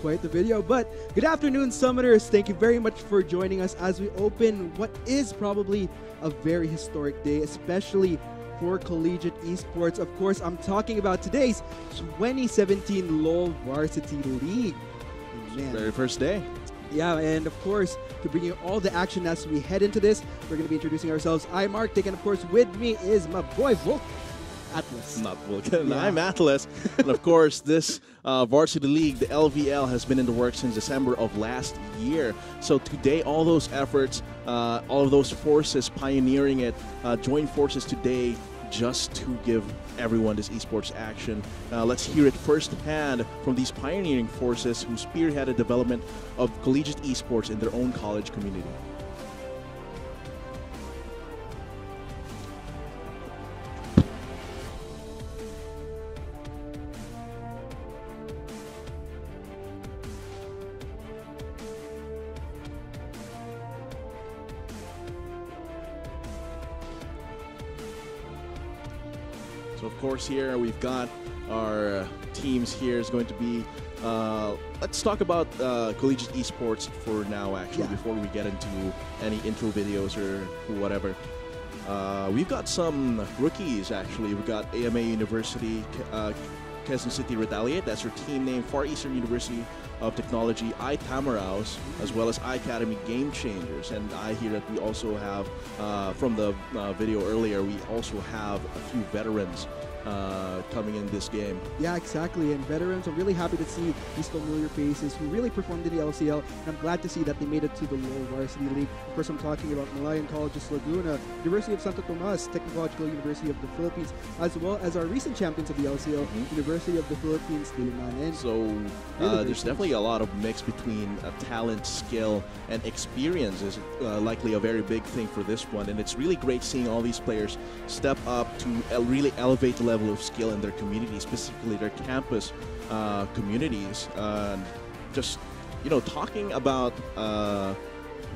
quite the video. But good afternoon, Summoners. Thank you very much for joining us as we open what is probably a very historic day, especially for collegiate esports. Of course, I'm talking about today's 2017 LoL Varsity League. Man. Very first day. Yeah, and of course, to bring you all the action as we head into this, we're going to be introducing ourselves. I'm Mark, and of course, with me is my boy Volk. Atlas. Not Vulcan. Yeah. I'm Atlas. And of course, this Varsity League, the LVL, has been in the works since December of last year. So today, all those efforts, all of those forces pioneering it, join forces today just to give everyone this esports action. Let's hear it firsthand from these pioneering forces who spearheaded development of collegiate esports in their own college community. So of course here we've got our teams here is going to be, let's talk about collegiate esports for now actually, before we get into any intro videos or whatever. We've got some rookies actually. We've got AMA University, Quezon City Retaliate, that's her team name, Far Eastern University of Technology, iTamaraos, as well as iAcademy Game Changers. And I hear that we also have, from the video earlier, we also have a few veterans coming in this game. Yeah, exactly. And veterans, I'm really happy to see these familiar faces who really performed in the LCL. And I'm glad to see that they made it to the LoL Varsity League. Of course, I'm talking about Malayan Colleges Laguna, University of Santo Tomas, Technological University of the Philippines, as well as our recent champions of the LCL, University of the Philippines, Diliman. So there's definitely a lot of mix between talent, skill, and experience is likely a very big thing for this one. And it's really great seeing all these players step up to really elevate the level of skill in their community, specifically their campus communities. Just, you know, talking about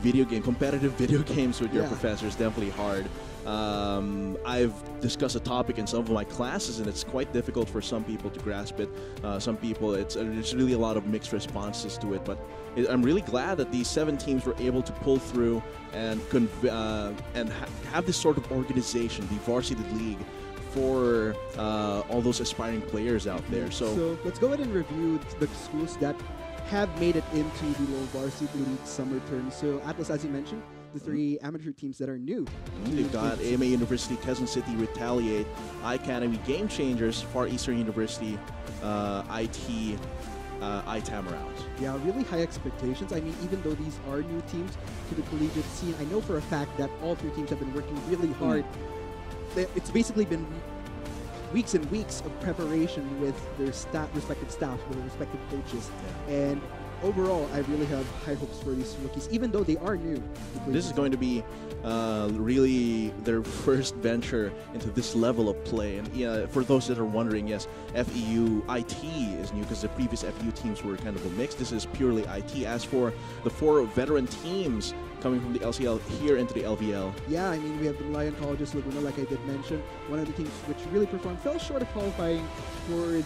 competitive video games with your professor is definitely hard. I've discussed a topic in some of my classes, and it's quite difficult for some people to grasp it. Some people, there's really a lot of mixed responses to it, but I'm really glad that these 7 teams were able to pull through and have this sort of organization, the Varsity League, for all those aspiring players out there. So let's go ahead and review the schools that have made it into the LoL Varsity League summer term. So Atlas, as you mentioned, the 3 amateur teams that are new. They've got AMA University, Quezon City Retaliate, iAcademy Game Changers, Far Eastern University, IT, iTamaraos. Yeah, really high expectations. I mean, even though these are new teams to the collegiate scene, I know for a fact that all 3 teams have been working really hard. It's basically been weeks and weeks of preparation with their respective staff, with their respective coaches. And overall, I really have high hopes for these rookies, even though they are new. This is going to be really their first venture into this level of play. And for those that are wondering, yes, FEU IT is new because the previous FEU teams were kind of a mix. This is purely IT. As for the 4 veteran teams coming from the LCL here into the LVL. Yeah, I mean, we have the Malayan Colleges Laguna, like I did mention, one of the teams which really performed, fell short of qualifying for the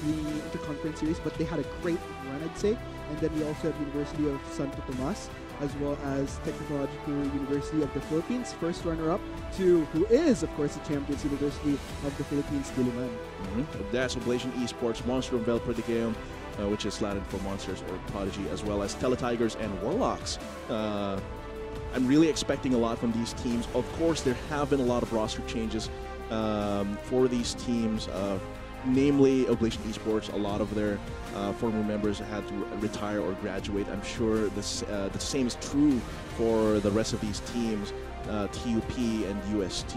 Interconference Series, but they had a great run, I'd say. And then we also have University of Santo Tomas, as well as Technological University of the Philippines, first runner-up to who is, of course, the champions, University of the Philippines, Diliman. That's Oblation Esports, Monster of Valpredigeum, which is Latin for Monsters or Prodigy, as well as Teletigers and Warlocks. I'm really expecting a lot from these teams. Of course, there have been a lot of roster changes for these teams, namely Oblation Esports. A lot of their former members had to retire or graduate. I'm sure the same is true for the rest of these teams, TUP and UST.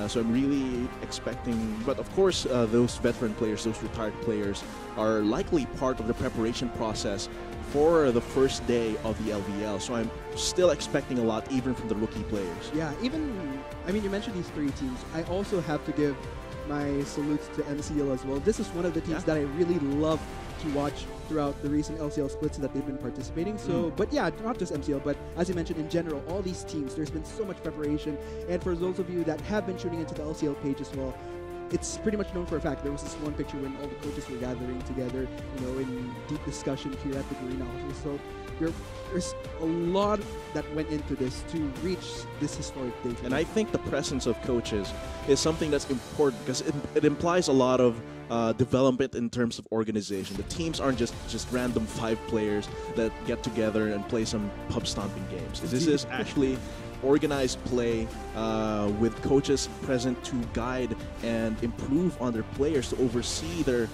So I'm really expecting, but of course those veteran players, those retired players are likely part of the preparation process for the first day of the LVL. So I'm still expecting a lot even from the rookie players. Yeah, I mean, you mentioned these 3 teams. I also have to give my salutes to MCL as well. This is one of the teams that I really love to watch throughout the recent LCL splits that they've been participating. So, but yeah, not just MCL, but as you mentioned, in general, all these teams, there's been so much preparation. And for those of you that have been tuning into the LCL page as well, it's pretty much known for a fact. There was this one picture when all the coaches were gathering together, in deep discussion here at the Garena office. So there's a lot that went into this to reach this historic date. And I think the presence of coaches is something that's important because it implies a lot of development in terms of organization. The teams aren't just random 5 players that get together and play some pub stomping games. This is actually organized play with coaches present to guide and improve on their players, to oversee their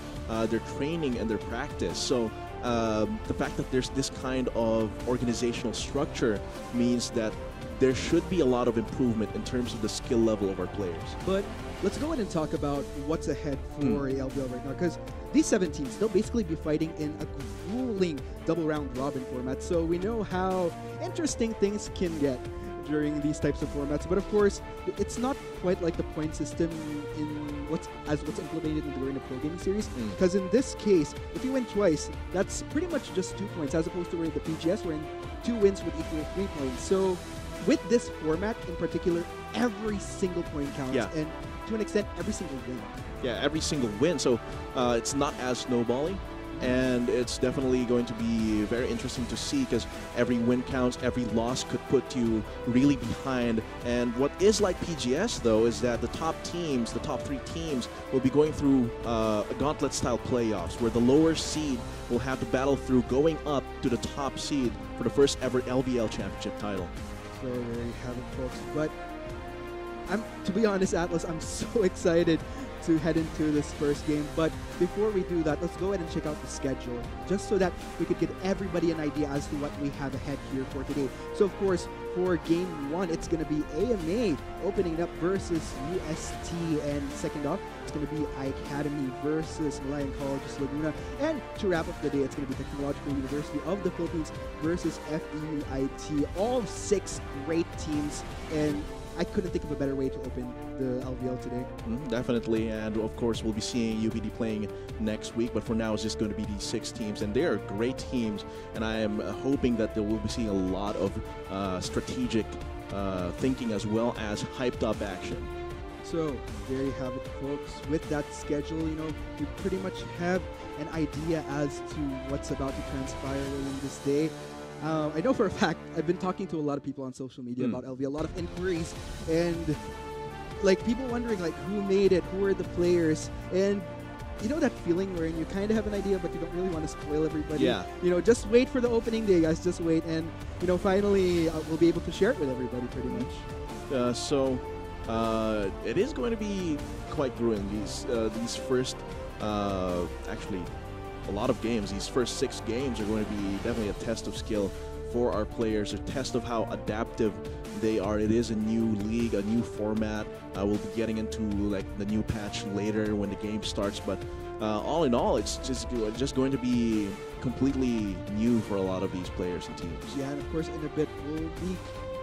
training and their practice. So the fact that there's this kind of organizational structure means that there should be a lot of improvement in terms of the skill level of our players. But let's go ahead and talk about what's ahead for LVL right now, because these 7 teams, they'll basically be fighting in a grueling double round robin format. So we know how interesting things can get during these types of formats. But of course, it's not quite like the point system in what's implemented in the Garena Pro Gaming Series. Because in this case, if you win twice, that's pretty much just 2 points, as opposed to where the PGS, wherein 2 wins would equal 3 points. So with this format in particular, every single point counts, and to an extent, every single win. Yeah, every single win. So it's not as snowballing. And it's definitely going to be very interesting to see, because every win counts, every loss could put you really behind. And what is like PGS, though, is that the top 3 teams, will be going through a gauntlet-style playoffs, where the lower seed will have to battle through going up to the top seed for the first ever LVL championship title. So there you have it, folks. But to be honest, Atlas, I'm so excited to head into this first game. But before we do that, let's go ahead and check out the schedule, just so that we could give everybody an idea as to what we have ahead here for today. So of course, for game 1, it's going to be AMA opening up versus UST, and second off, it's going to be iAcademy versus Malayan Colleges Laguna, and to wrap up the day, it's going to be Technological University of the Philippines versus FEUIT. All 6 great teams, and I couldn't think of a better way to open the LVL today. Definitely, and of course we'll be seeing UPD playing next week, but for now it's just going to be these 6 teams, and they are great teams, and I am hoping that they will be seeing a lot of strategic thinking as well as hyped up action. So there you have it, folks. With that schedule, we pretty much have an idea as to what's about to transpire in this day. I know for a fact, I've been talking to a lot of people on social media about LV, a lot of inquiries, and like people wondering like who made it, who are the players, and you know that feeling wherein you kind of have an idea but you don't really want to spoil everybody. Yeah. Just wait for the opening day, guys. Just wait, and finally we'll be able to share it with everybody pretty much. So it is going to be quite grueling. These first, actually, a lot of games. These first 6 games are going to be definitely a test of skill for our players, a test of how adaptive they are. It is a new league, a new format. We'll be getting into like the new patch later when the game starts, but all in all, it's just going to be completely new for a lot of these players and teams. Yeah, and of course in a bit we'll be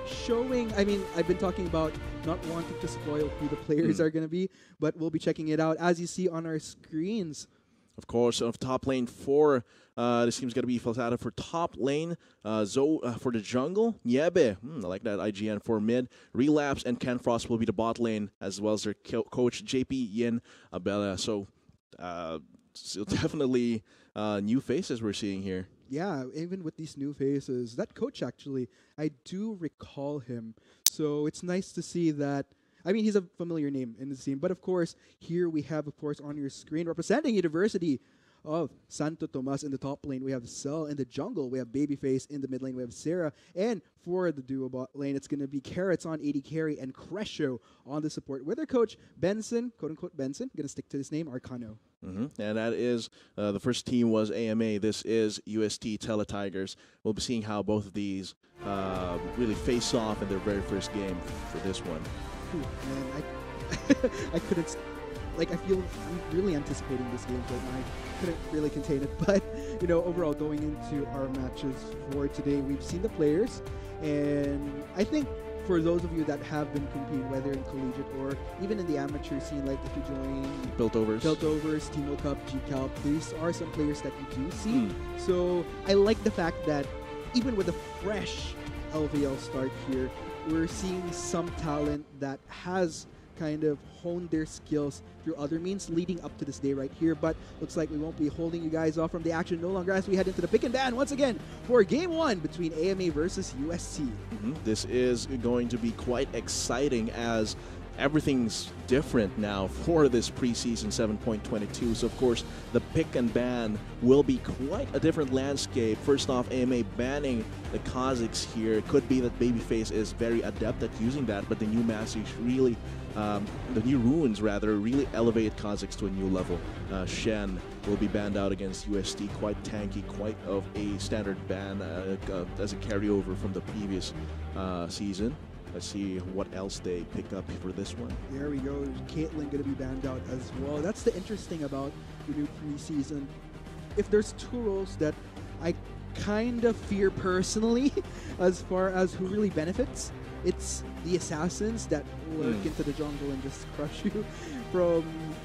showing, I've been talking about not wanting to spoil who the players are going to be, but we'll be checking it out as you see on our screens. Of course, of top lane 4, this team's going to be Falsata for top lane. Zoe for the jungle. Niebe, I like that. IGN for mid. Relapse and Ken Frost will be the bot lane, as well as their coach JP Yin Abella. So definitely new faces we're seeing here. Yeah, even with these new faces. That coach, actually, I do recall him. So it's nice to see that. He's a familiar name in the team. But, of course, here we have, of course, on your screen, representing University of Santo Tomas in the top lane. We have Cell in the jungle. We have Babyface in the mid lane. We have Sarah. And for the duo bot lane, it's going to be Carrots on AD carry and Crescio on the support. With their coach, Benson, quote-unquote Benson, going to stick to his name, Arcano. And that is, the first team was AMA. This is UST Teletigers. We'll be seeing how both of these really face off in their very first game for this one. Man, I couldn't, I feel I'm really anticipating this game, but I couldn't really contain it. But, overall, going into our matches for today, we've seen the players, and I think for those of you that have been competing, whether in collegiate or even in the amateur scene, like if you join Built-Overs, Team Cup, GCalp, these are some players that you do see. So I like the fact that even with a fresh LVL start here, we're seeing some talent that has kind of hone their skills through other means leading up to this day right here. But looks like we won't be holding you guys off from the action no longer as we head into the pick and ban once again for Game 1 between AMA versus UST. This is going to be quite exciting as everything's different now for this preseason 7.22. So, of course, the pick and ban will be quite a different landscape. First off, AMA banning the Kazakhs here. It could be that Babyface is very adept at using that, but the new Masters really, the new runes rather, really elevate Kazakhs to a new level. Shen will be banned out against UST, quite tanky, quite of a standard ban as a carryover from the previous season. Let's see what else they pick up for this one. There we go. Caitlyn going to be banned out as well. That's the interesting about the new preseason. If there's two roles that I kind of fear personally as far as who really benefits, it's the assassins that lurk into the jungle and just crush you from...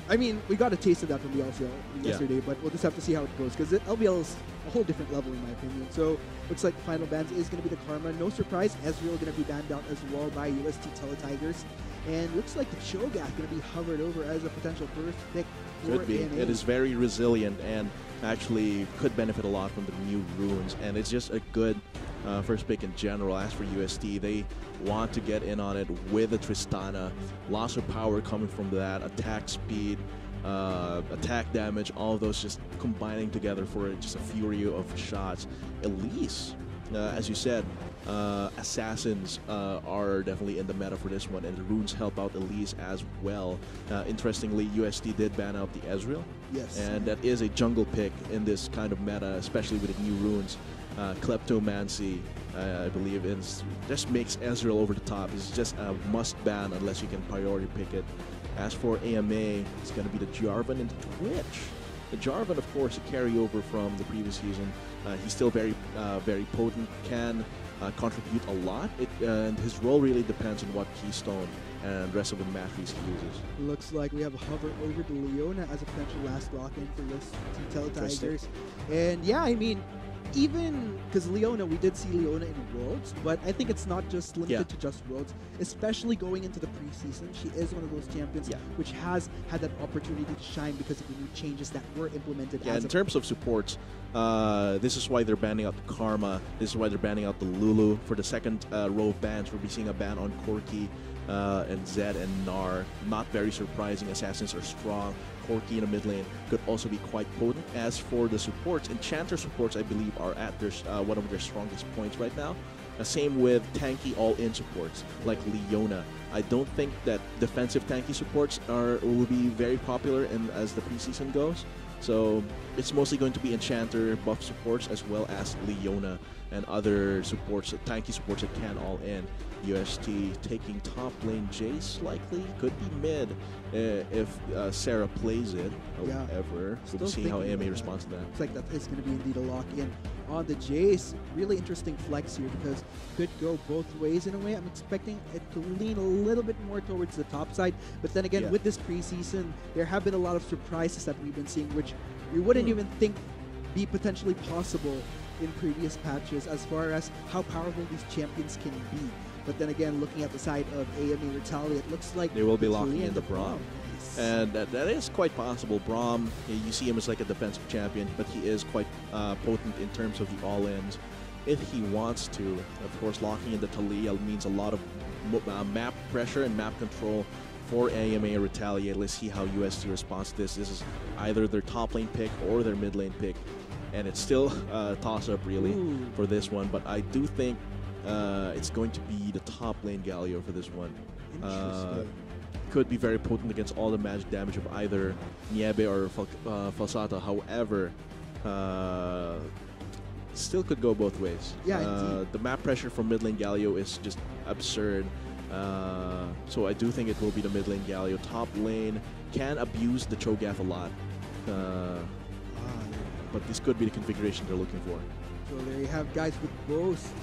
I mean, we got a taste of that from the LCL yesterday, but we'll just have to see how it goes because LBL is a whole different level in my opinion. So looks like final bans is going to be the Karma. No surprise, Ezreal going to be banned out as well by UST Teletigers. And looks like the Cho'Gath going to be hovered over as a potential first pick for Could be. AMA. It is very resilient and actually could benefit a lot from the new runes. And it's just a good first pick in general. As for UST, they want to get in on it with a Tristana. Loss of power coming from that, attack speed, attack damage, all of those just combining together for just a fury of shots. Elise, as you said, assassins are definitely in the meta for this one, and the runes help out Elise as well. Interestingly, UST did ban out the Ezreal. Yes. And that is a jungle pick in this kind of meta, especially with the new runes. Kleptomancy, I believe, just makes Ezreal over the top. It's just a must ban unless you can priority pick it. As for AMA, it's going to be the Jarvan and Twitch. The Jarvan, of course, a carryover from the previous season. He's still very potent, can contribute a lot, and his role really depends on what keystone and rest of the masteries he uses. Looks like we have a hover over to Leona as a potential last lock-in for UST Teletigers. And yeah, I mean, even because Leona, we did see Leona in Worlds, but I think it's not just limited to just Worlds, especially going into the preseason. She is one of those champions which has had that opportunity to shine because of the new changes that were implemented. Yeah, in terms of supports, this is why they're banning out the Karma. This is why they're banning out the Lulu. For the second row of bans, we'll be seeing a ban on Corki and Zed and Gnar. Not very surprising. Assassins are strong. Corki in the mid lane could also be quite potent. As for the supports, Enchanter supports, I believe, are at their one of their strongest points right now. Same with tanky all-in supports like Leona. I don't think that defensive tanky supports will be very popular as the preseason goes. So it's mostly going to be Enchanter buff supports as well as Leona and other supports, tanky supports that can all in. UST taking top lane Jace likely, could be mid if Sarah plays it. However, we'll see how AMA responds to that. It's like that is going to be indeed a lock-in on the Jace. Really interesting flex here because could go both ways in a way. I'm expecting it to lean a little bit more towards the top side, but then again, with this preseason, there have been a lot of surprises that we've been seeing, which we wouldn't even think be potentially possible in previous patches as far as how powerful these champions can be. But then again, looking at the side of AMA Retaliate, it looks like they will be locking in the Braum. And that is quite possible. Braum, you see him as like a defensive champion, but he is quite potent in terms of the all-ins. If he wants to, of course, locking in the Talia means a lot of map pressure and map control for AMA Retaliate. Let's see how UST responds to this. This is either their top lane pick or their mid lane pick. And it's still a toss-up, really, for this one. But I do think it's going to be the top lane Galio for this one. Could be very potent against all the magic damage of either Niebe or Falsata. However, still could go both ways. The map pressure from mid lane Galio is just absurd. So I do think it will be the mid lane Galio. Top lane can abuse the Cho'Gath a lot. But this could be the configuration they're looking for. So there you have, guys, with both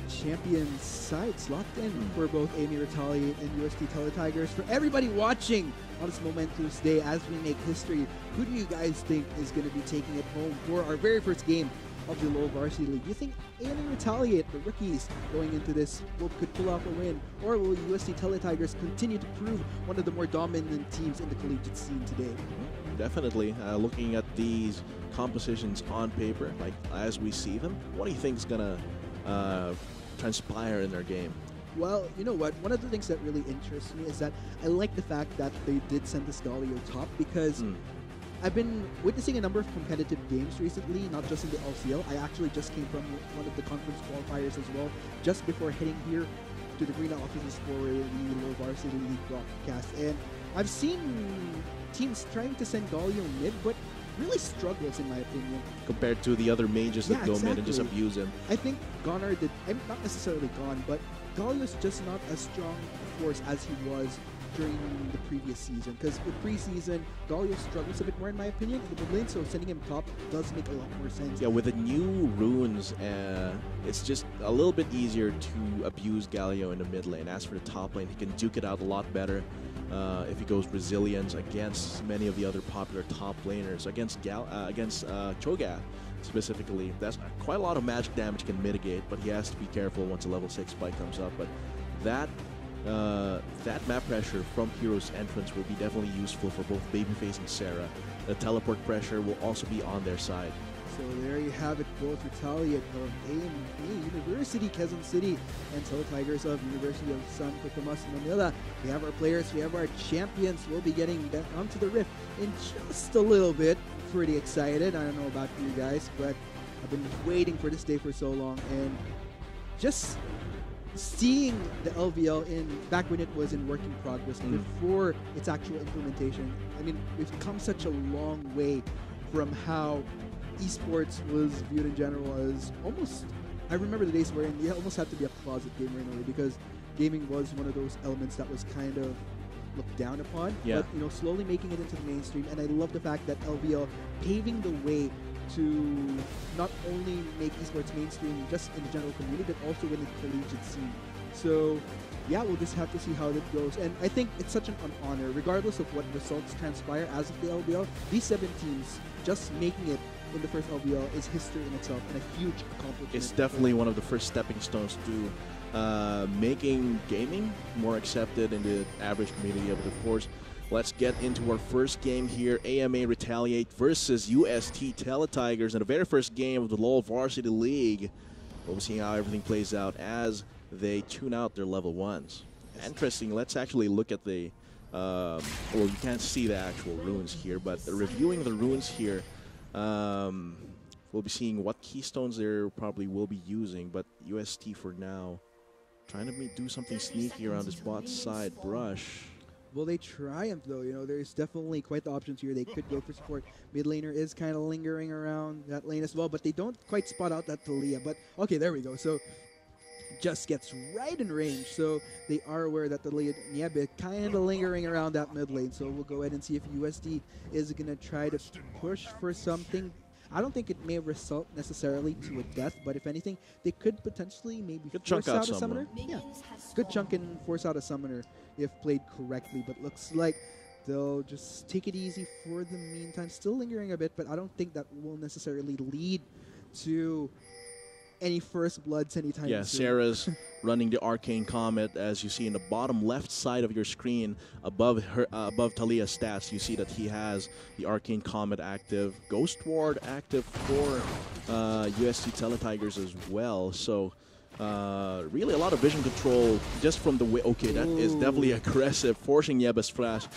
champion sites locked in for both AMA Retaliate and UST Teletigers. For everybody watching on this momentous day as we make history, who do you guys think is going to be taking it home for our very first game of the low varsity league. Do you think AMA retaliate, the rookies going into this, could pull off a win? Or will UST Teletigers continue to prove one of the more dominant teams in the collegiate scene today? Definitely. Looking at these compositions on paper, like as we see them, what do you think is going to transpire in their game? Well, you know what? One of the things that really interests me is that I like the fact that they did send this Galio top, because I've been witnessing a number of competitive games recently, not just in the LCL. I actually just came from one of the conference qualifiers as well, just before heading here to the Garena offices for the low varsity league broadcast. And I've seen teams trying to send Galio mid, but really struggles in my opinion. Compared to the other mages that go mid and just abuse him. I think Gonar did, not necessarily gone, but Galio's just not as strong a force as he was during the previous season. Because the preseason, Galio struggles a bit more in my opinion in the mid lane, so sending him top does make a lot more sense. Yeah, with the new runes, it's just a little bit easier to abuse Galio in the mid lane. As for the top lane, he can duke it out a lot better. If he goes Resilience against many of the other popular top laners, against Cho'Gath specifically, that's quite a lot of magic damage can mitigate, but he has to be careful once a level 6 spike comes up. But that map pressure from Hero's entrance will be definitely useful for both Babyface and Sarah. The teleport pressure will also be on their side. So there you have it, both Retaliate of AMA University, Quezon City, and Teletigers of University of San Tomas, Manila. We have our players, we have our champions. We'll be getting back onto the Rift in just a little bit. Pretty excited. I don't know about you guys, but I've been waiting for this day for so long, and just seeing the LVL back when it was in working progress, before its actual implementation. I mean, we've come such a long way from how esports was viewed in general as almost, I remember the days wherein you almost had to be a closet gamer in a way, because gaming was one of those elements that was kind of looked down upon, but you know, slowly making it into the mainstream. And I love the fact that LVL paving the way to not only make esports mainstream just in the general community, but also in the collegiate scene. So yeah, we'll just have to see how that goes. And I think it's such an honor, regardless of what results transpire as of the LVL, these 7 teams just making it in the first LVL is history in itself and a huge accomplishment. It's definitely one of the first stepping stones to making gaming more accepted in the average community. Of course, let's get into our first game here. AMA Retaliate versus UST Teletigers in the very first game of the low varsity league. We'll see how everything plays out as they tune out their level 1s. Interesting. Let's actually look at the well, you can't see the actual runes here, but reviewing the runes here, we'll be seeing what keystones they probably will be using. But UST for now trying to do something sneaky around this bot side brush. Will they triumph though? You know, there's definitely quite the options here. They could go for support. Mid laner is kind of lingering around that lane as well, but they don't quite spot out that Talia. But okay, there we go. So just gets right in range. So they are aware that the Niebe kind of lingering around that mid lane. So we'll go ahead and see if USD is going to try to push for something. I don't think it may result necessarily to a death, but if anything, they could potentially maybe force out a summoner. Yeah, good chunk and force out a summoner if played correctly, but looks like they'll just take it easy for the meantime. Still lingering a bit, but I don't think that will necessarily lead to any first bloods anytime soon. Yeah, Sarah's running the Arcane Comet, as you see in the bottom left side of your screen above her, above Talia's stats. You see that he has the Arcane Comet active, Ghost Ward active for UST Teletigers as well. So really a lot of vision control just from the way. Okay, that is definitely aggressive, forcing Yeba's flash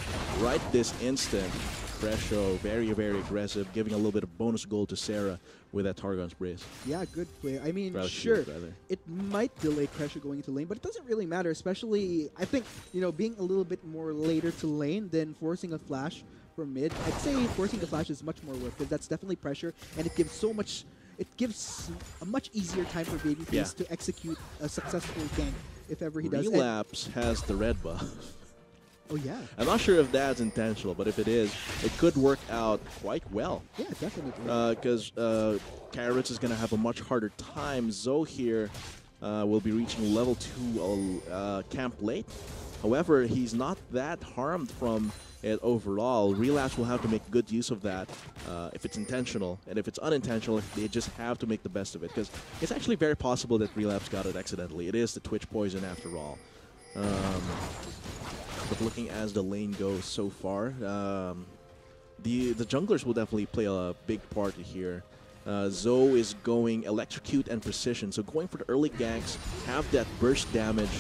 right this instant. Cresho, very, very aggressive, giving a little bit of bonus gold to Sarah with that Targon's Brace. Yeah, good play. I mean, sure, it might delay Cresho going into lane, but it doesn't really matter, especially, I think, you know, being a little bit more later to lane than forcing a flash from mid. I'd say forcing the flash is much more worth it. That's definitely pressure, and it gives so much, it gives a much easier time for Babyface to execute a successful gank if ever he does. Relapse has the red buff. Oh, yeah. I'm not sure if that's intentional, but if it is, it could work out quite well. Yeah, definitely. Because Carrots is going to have a much harder time. Zoe here will be reaching level 2 camp late. However, he's not that harmed from it overall. Relapse will have to make good use of that if it's intentional. And if it's unintentional, they just have to make the best of it. Because it's actually very possible that Relapse got it accidentally. It is the Twitch poison after all. But looking as the lane goes so far, the junglers will definitely play a big part here. Zoe is going Electrocute and Precision, so going for the early ganks, have that burst damage,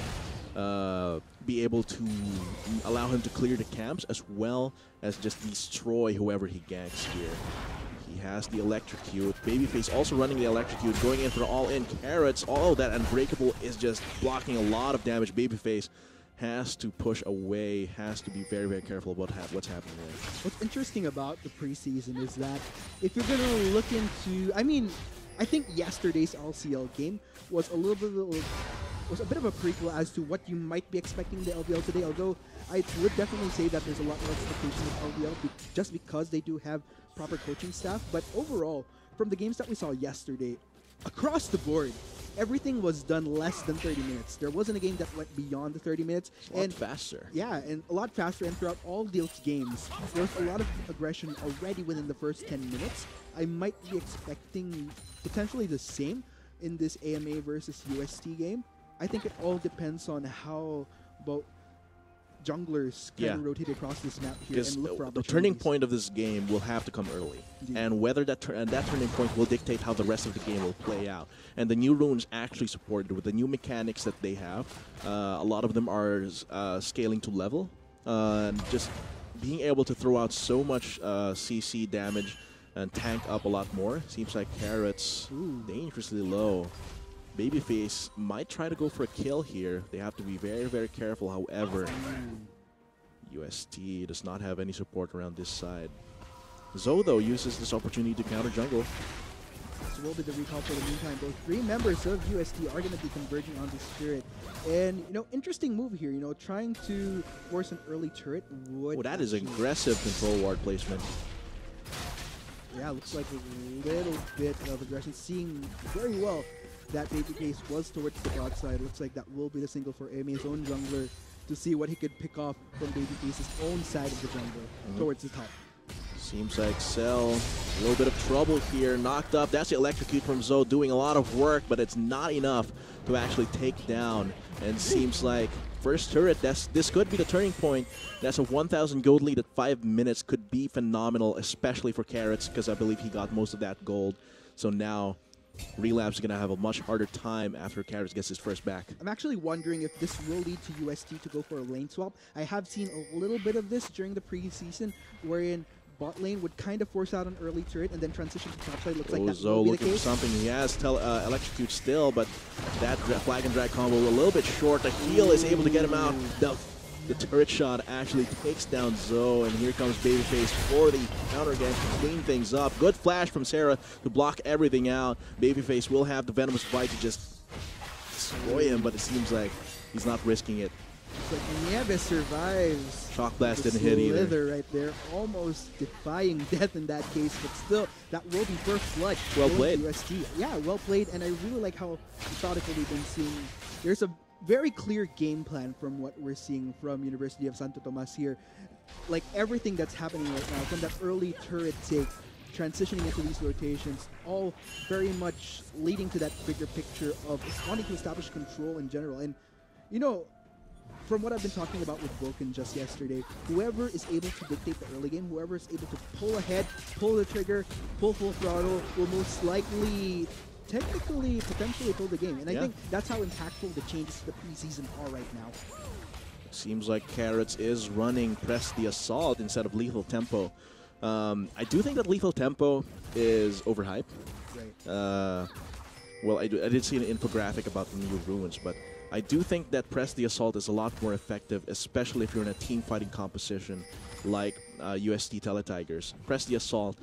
be able to allow him to clear the camps as well as just destroy whoever he ganks here. He has the Electrocute. Babyface also running the Electrocute, going in for the all-in Carrots. All of that Unbreakable is just blocking a lot of damage. Babyface has to push away, has to be very, very careful about what's happening there. What's interesting about the preseason is that if you're going to look into, I mean, I think yesterday's LCL game was a bit of a prequel as to what you might be expecting the LVL today, although I would definitely say that there's a lot more expectation of LVL just because they do have proper coaching staff. But overall, from the games that we saw yesterday, across the board, everything was done less than 30 minutes. There wasn't a game that went beyond the 30 minutes. A lot faster. Yeah, and a lot faster. And throughout all those games, there was a lot of aggression already within the first 10 minutes. I might be expecting potentially the same in this AMA versus UST game. I think it all depends on how both junglers can rotate across this map here and look for opportunities. The turning point of this game will have to come early. Indeed. And whether that turning point will dictate how the rest of the game will play out. And the new runes actually supported with the new mechanics that they have. A lot of them are scaling to level. Just being able to throw out so much CC damage and tank up a lot more. Seems like Carrots dangerously low. Babyface might try to go for a kill here. They have to be very, very careful. However, UST does not have any support around this side. Zoe, though, uses this opportunity to counter jungle. This will be the recall for the meantime. Both three members of UST are going to be converging on the Spirit. And, you know, interesting move here. You know, trying to force an early turret would... Oh, that is aggressive control ward placement. Yeah, looks like a little bit of aggression. Seeing very well that Babyface was towards the bot side. Looks like that will be the single for AMA's own jungler to see what he could pick off from Babyface's own side of the jungle towards the top. Seems like Cell, a little bit of trouble here, knocked up. That's the Electrocute from Zoe doing a lot of work, but it's not enough to actually take down. And seems like first turret, this could be the turning point. That's a 1,000 gold lead at 5 minutes, could be phenomenal, especially for Carrots, because I believe he got most of that gold. So now Relapse is going to have a much harder time after Carrots gets his first back. I'm actually wondering if this will lead to UST to go for a lane swap. I have seen a little bit of this during the preseason, wherein bot lane would kind of force out an early turret and then transition to top side. Looks like that Zoe will be the looking case. for something. He has Electrocute still, but that flag and drag combo a little bit short. The heal is able to get him out. The turret shot actually takes down Zoe, and here comes Babyface for the counter again to clean things up. Good flash from Sarah to block everything out. Babyface will have the Venomous Bite to just destroy him, but it seems like he's not risking it. But Nieves survives. Shock Blast didn't hit either. Right there, almost defying death in that case, but still, that will be first blood. Well played. UST. Yeah, well played, and I really like how methodical we've been seeing. There's a very clear game plan from what we're seeing from University of Santo Tomas here. Like everything that's happening right now, from that early turret take, transitioning into these rotations, all very much leading to that bigger picture of wanting to establish control in general. And, you know, from what I've been talking about with Vulcan just yesterday, whoever is able to dictate the early game, whoever is able to pull ahead, pull the trigger, pull full throttle, will most likely technically potentially pull the game. And I think that's how impactful the changes to the preseason are right now. Seems like Carrots is running Press the Assault instead of Lethal Tempo. I do think that Lethal Tempo is overhyped. Right. Well, I did see an infographic about the new runes, but I do think that Press the Assault is a lot more effective, especially if you're in a team fighting composition like UST Teletigers. Press the Assault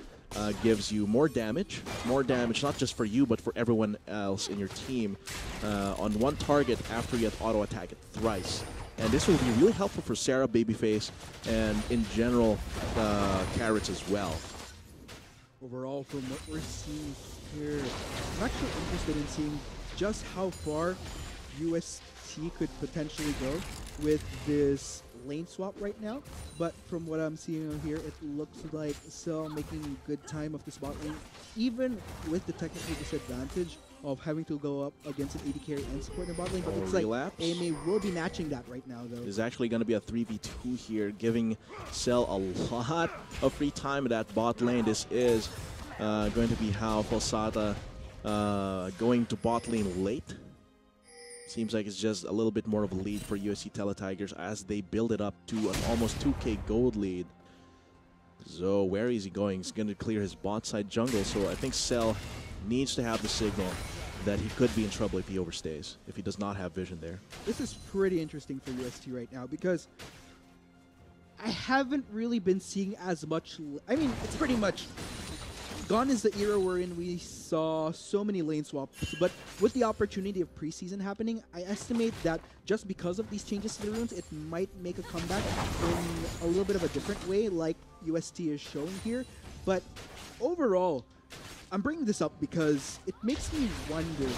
gives you more damage, not just for you, but for everyone else in your team on one target after you have auto-attack it thrice. And this will be really helpful for Sarah, Babyface, and in general, Carrots as well. Overall, from what we're seeing here, I'm actually interested in seeing just how far UST could potentially go with this lane swap right now, but from what I'm seeing here, it looks like Cell making good time of this bot lane, even with the technical disadvantage of having to go up against an AD carry and support in the bot lane. But it's like AMA will be matching that right now, though. There's actually going to be a 3v2 here, giving Cell a lot of free time in that bot lane. This is going to be how Falsata going to bot lane late. Seems like it's just a little bit more of a lead for USC Teletigers as they build it up to an almost 2k gold lead. So where is he going? He's going to clear his bot side jungle. So I think Cell needs to have the signal that he could be in trouble if he overstays, if he does not have vision there. This is pretty interesting for UST right now because I haven't really been seeing as much. I mean, it's pretty much gone is the era wherein we saw so many lane swaps, but with the opportunity of preseason happening, I estimate that just because of these changes to the runes, it might make a comeback in a little bit of a different way, like UST is showing here. But overall, I'm bringing this up because it makes me wonder,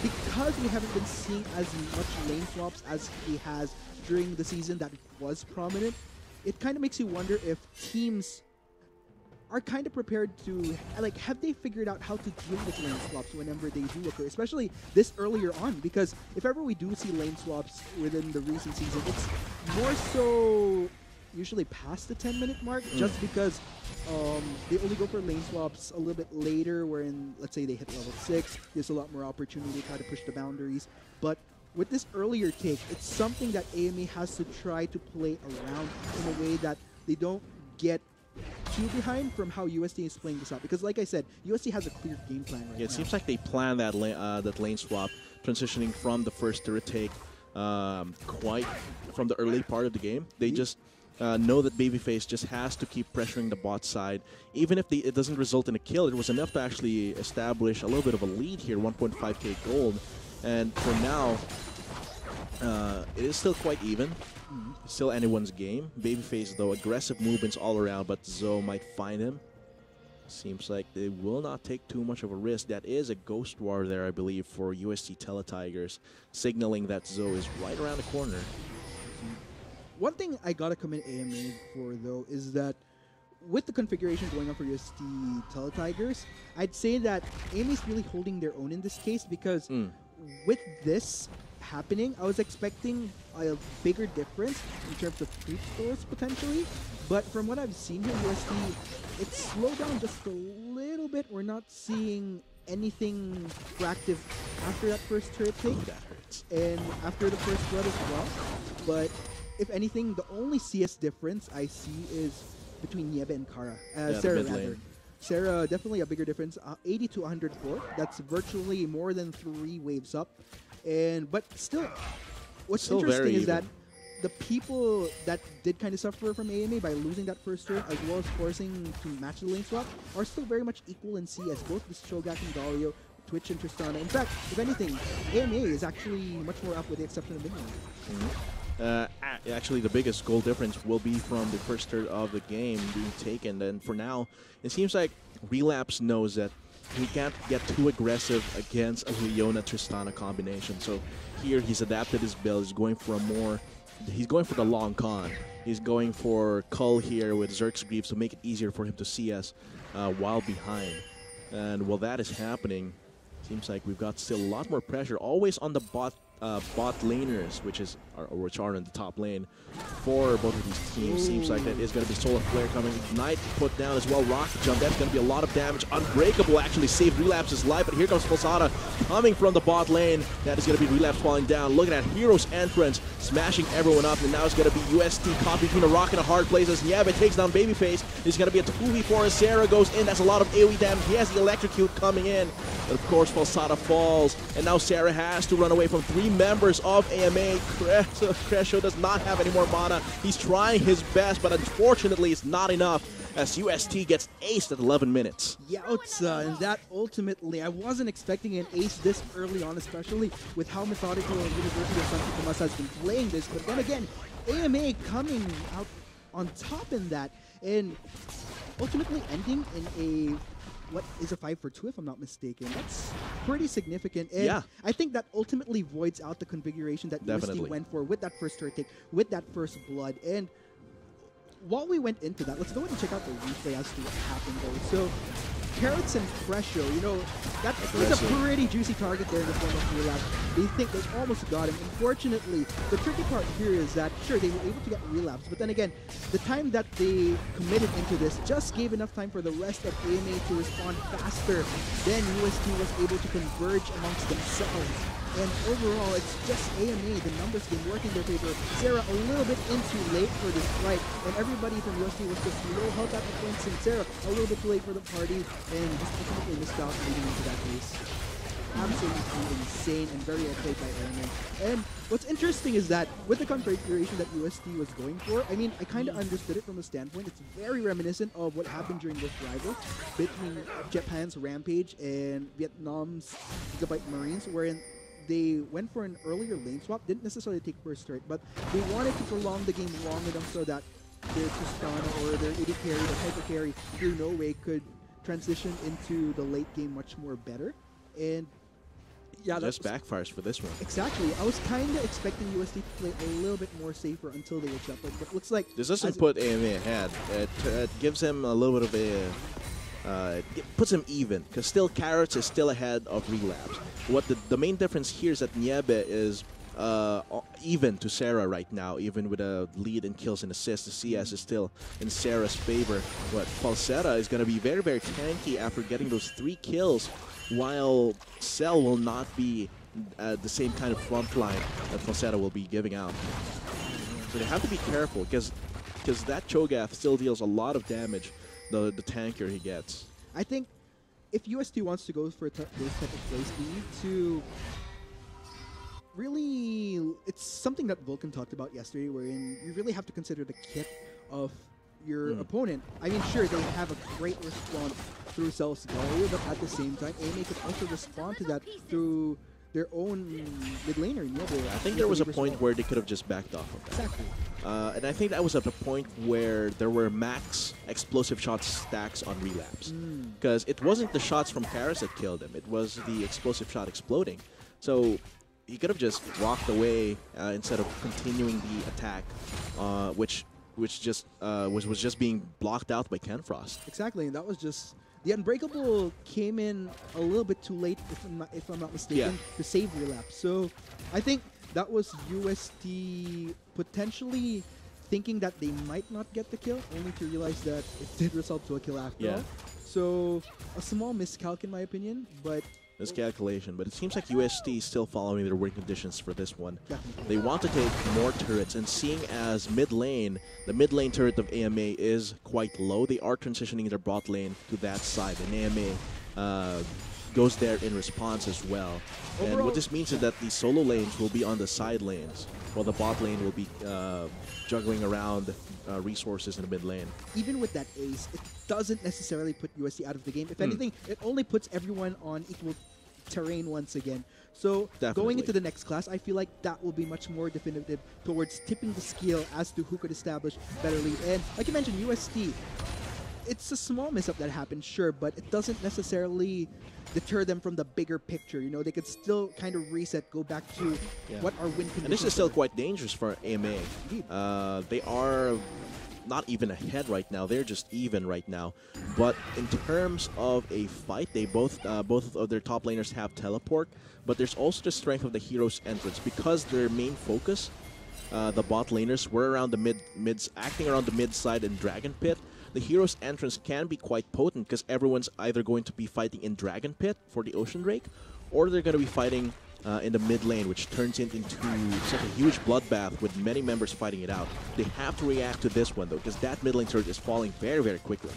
because we haven't been seeing as much lane swaps as he has during the season that was prominent, it kind of makes you wonder if teams are kind of prepared to, like, have they figured out how to deal with lane swaps whenever they do occur, especially this earlier on, because if ever we do see lane swaps within the recent season, it's more so usually past the 10-minute mark, just because they only go for lane swaps a little bit later, wherein, let's say they hit level 6, there's a lot more opportunity to try to push the boundaries. But with this earlier take, it's something that AMA has to try to play around in a way that they don't get too behind from how UST is playing this out. Because like I said, UST has a clear game plan right now. It seems like they planned that lane swap, transitioning from the first turret take quite from the early part of the game. They just know that Babyface just has to keep pressuring the bot side. Even if it doesn't result in a kill, it was enough to actually establish a little bit of a lead here, 1.5k gold. And for now, it is still quite even. Still anyone's game. Babyface, though, aggressive movements all around, but Zoe might find him. Seems like they will not take too much of a risk. That is a Ghost War there, I believe, for UST Teletigers, signaling that Zoe is right around the corner. One thing I gotta commend AMA for, though, is that with the configuration going on for UST Teletigers, I'd say that AMA is really holding their own in this case, because with this happening, I was expecting a bigger difference in terms of creep scores potentially, but from what I've seen here, UST, it's slowed down just a little bit. We're not seeing anything proactive after that first turret take, and after the first flood as well. But if anything, the only CS difference I see is between Niebe and Kara. Sarah, rather. Sarah, definitely a bigger difference. 80 to 104. That's virtually more than 3 waves up. But still, what's interesting is that the people that did kind of suffer from AMA by losing that first turn, as well as forcing to match the lane swap, are still very much equal in CS, both the Shogat and Galio, Twitch and Tristana. In fact, if anything, AMA is actually much more up with the exception of Midnight. Actually, the biggest goal difference will be from the first third of the game being taken. And for now, it seems like Relapse knows that he can't get too aggressive against a Leona Tristana combination. So here he's adapted his build. He's going for the long con. He's going for Cull here with Zerk's Greaves to make it easier for him to see us while behind. And while that is happening, seems like we've got still a lot more pressure, always on the bot laners, which are in the top lane for both of these teams. Seems like that is going to be Solar Flare coming. Ignite put down as well. Rocket Jump, that's going to be a lot of damage. Unbreakable actually saved Relapse's life, but here comes Falsata coming from the bot lane. That is going to be Relapse falling down. Look at that Hero's entrance, smashing everyone up, and now it's going to be UST caught between a rock and a hard place as Niebe takes down Babyface. It's going to be a 2v4 as Sarah goes in. That's a lot of AoE damage. He has the Electrocute coming in, but of course Falsata falls, and now Sarah has to run away from 3 members of AMA. Crescio does not have any more mana. He's trying his best, but unfortunately it's not enough as UST gets aced at 11 minutes. Yautza, and that ultimately, I wasn't expecting an ace this early on, especially with how methodical University of Santo Tomas has been playing this, but then again, AMA coming out on top in that, and ultimately ending in a what is a 5 for 2 if I'm not mistaken. That's pretty significant. And Yeah. I think that ultimately voids out the configuration that Definitely. UST went for with that first turret take, with that first blood. And while we went into that, let's go ahead and check out the replay as to what happened though. So Carrots and Fresho, you know, that's a pretty juicy target there in the form of relapse. They think they almost got him. Unfortunately, the tricky part here is that, sure, they were able to get relapse, but then again, the time that they committed into this just gave enough time for the rest of AMA to respond faster. Then UST was able to converge amongst themselves. And overall, it's just AMA, the numbers game working their favor. Sarah a little bit in too late for this fight, and everybody from UST was just low health at the points, and Sarah a little bit too late for the party, and just ultimately missed out leading into that race. Absolutely insane and very well played by AMA. And what's interesting is that with the configuration that UST was going for, I mean, I kind of understood it from a standpoint. It's very reminiscent of what happened during this rival between Japan's Rampage and Vietnam's Gigabyte Marines, wherein they went for an earlier lane swap, didn't necessarily take first turret, but they wanted to prolong the game long enough so that their Tristana or their AD carry, the hyper carry, through no way could transition into the late game much more better. And yeah, Just backfires for this one. Exactly. I was kind of expecting UST to play a little bit more safer until they were up, but it looks like This doesn't put AMA ahead. It gives him a little bit of a... it puts him even, because still Carrots is still ahead of Relapse. What the main difference here is that Niebe is even to Sarah right now, even with a lead in kills and assists. The CS is still in Sarah's favor. But Falsetta is going to be very, very tanky after getting those 3 kills, while Cell will not be the same kind of front line that Falsetta will be giving out. So they have to be careful, because that Cho'Gath still deals a lot of damage, the tankier he gets. I think if UST wants to go for those type of plays, they need to really... It's something that Vulcan talked about yesterday, wherein you really have to consider the kit of your opponent. I mean, sure, they have a great response through Cell's Gallery, but at the same time, AMA could also respond to that through their own mid laner. I think there was a point where they could have just backed off of that. Exactly. And I think that was at the point where there were max explosive shot stacks on Relapse. Because it wasn't the shots from Karis that killed him, it was the explosive shot exploding. So he could have just walked away instead of continuing the attack, which just was just being blocked out by Kenfrost. Exactly, and that was just... The Unbreakable came in a little bit too late, if I'm not mistaken, to save Relapse. So I think that was UST potentially thinking that they might not get the kill, only to realize that it did result to a kill after all. So a small miscalc in my opinion, but... Miscalculation, but it seems like UST is still following their win conditions for this one. Definitely. They want to take more turrets, and seeing as mid lane, the mid lane turret of AMA is quite low, they are transitioning their bot lane to that side, and AMA goes there in response as well. And what this means is that the solo lanes will be on the side lanes, while the bot lane will be juggling around resources in the mid lane. Even with that ace, it doesn't necessarily put UST out of the game. If anything, it only puts everyone on equal terrain once again. So going into the next class, I feel like that will be much more definitive towards tipping the scale as to who could establish better lead. And like you mentioned, UST, it's a small mishap that happened, sure, but it doesn't necessarily deter them from the bigger picture. You know, they could still kind of reset, go back to what our win conditions And this is still quite dangerous for AMA. They are not even ahead right now, they're just even right now. But in terms of a fight, they both of their top laners have teleport, but there's also the strength of the hero's entrance, because their main focus, the bot laners, were around the mids, acting around the mid side and Dragon Pit. The hero's entrance can be quite potent, because everyone's either going to be fighting in Dragon Pit for the Ocean Drake, or they're going to be fighting in the mid lane, which turns it into such a huge bloodbath with many members fighting it out. They have to react to this one, though, because that mid lane turret is falling very, very quickly.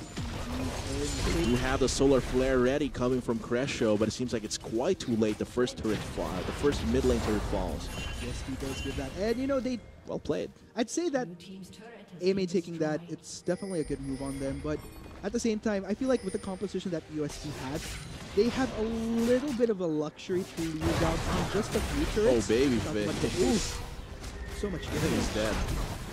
They do have the Solar Flare ready coming from Crescio, but it seems like it's quite too late. The first turret the first mid lane turret falls. Yes, he does give that. And, you know, they... Well played. I'd say that AMA taking that, it's definitely a good move on them, but at the same time, I feel like with the composition that UST had, they have a little bit of a luxury to lose out on just a few turrets. Oh, baby face. So much damage. He's dead.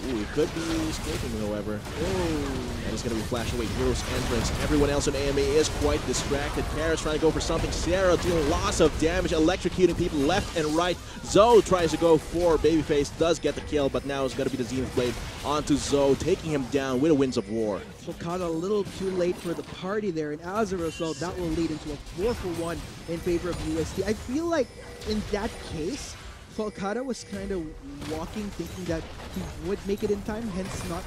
Ooh, it could be escaping, however. Oh. And it's going to be flash away. Hero's entrance. Everyone else in AMA is quite distracted. Kara's trying to go for something. Sarah dealing lots of damage, electrocuting people left and right. Zoe tries to go for Babyface, does get the kill, but now it's going to be the Zenith Blade onto Zoe, taking him down with the Winds of War. Falcata a little too late for the party there, and as a result, that will lead into a 4-for-1 in favor of UST. I feel like in that case, Falcata was kind of walking, thinking that he would make it in time, hence not,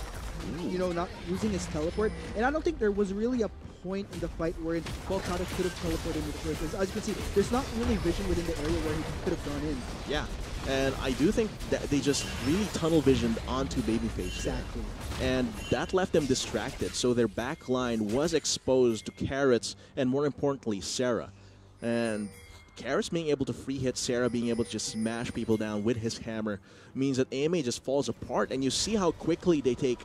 not using his teleport. And I don't think there was really a point in the fight where Falcata could have teleported into the first place. As you can see, there's not really vision within the area where he could have gone in. Yeah, and I do think that they just really tunnel visioned onto Babyface. Exactly. And that left them distracted, so their back line was exposed to Carrots and, more importantly, Sarah. And Carrots being able to free hit Sarah, being able to just smash people down with his hammer, means that AMA just falls apart, and you see how quickly they take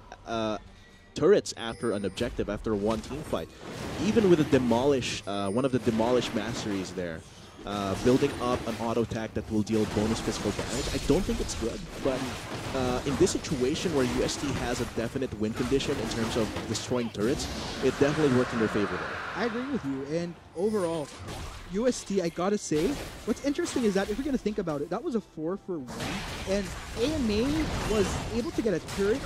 turrets after an objective, after one team fight. Even with a demolish, one of the demolish masteries there, building up an auto attack that will deal bonus physical damage. I don't think it's good, but in this situation where UST has a definite win condition in terms of destroying turrets, it definitely worked in their favor there. I agree with you, and overall, UST, I gotta say, what's interesting is that if you're gonna think about it, that was a 4-for-1, and AMA was able to get a turret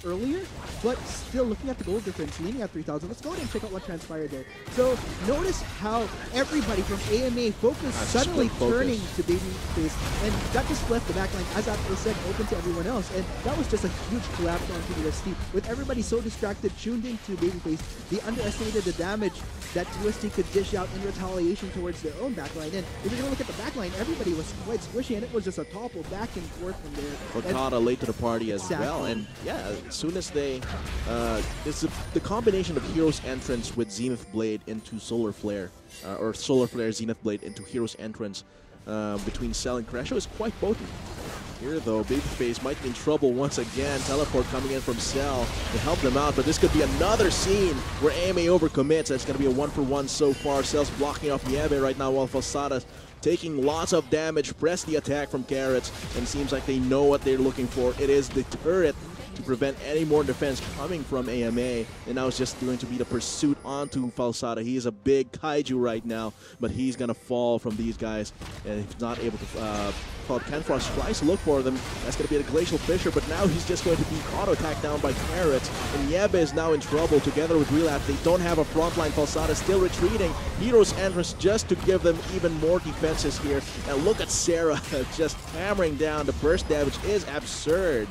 earlier, but still looking at the gold difference, leaning at 3,000. Let's go ahead and check out what transpired there. So notice how everybody from AMA focused suddenly turning to Babyface, and that just left the backline, as Apple said, open to everyone else, and that was just a huge collapse onto UST. With everybody so distracted, tuned into Babyface, they underestimated the damage that UST could dish out in retaliation towards their own backline. And if you're going to look at the backline, everybody was quite squishy, and it was just a topple back and forth from there. Falcata late to the party as well, and yeah, as soon as they, it's the combination of Hero's entrance with Zenith Blade into Solar Flare, or Solar Flare Zenith Blade into Hero's entrance between Cell and Crasho is quite potent. Here though, Babyface might be in trouble once again. Teleport coming in from Cell to help them out, but this could be another scene where AMA overcommits. That's going to be a 1-for-1 so far. Cell's blocking off Nieve right now while Falsata's taking lots of damage. Press the attack from Carrots, and seems like they know what they're looking for. It is the turret to prevent any more defense coming from AMA, and now it's just going to be the pursuit onto Falsata. He is a big kaiju right now, but he's going to fall from these guys, and if he's not able to Kenfrost tries to look for them. That's going to be the Glacial Fissure, but now he's just going to be auto-attacked down by Carrots, and Yebe is now in trouble together with Relapse. They don't have a frontline. Falsata still retreating. Hero's entrance just to give them even more defenses here, and look at Sarah just hammering down. The burst damage is absurd.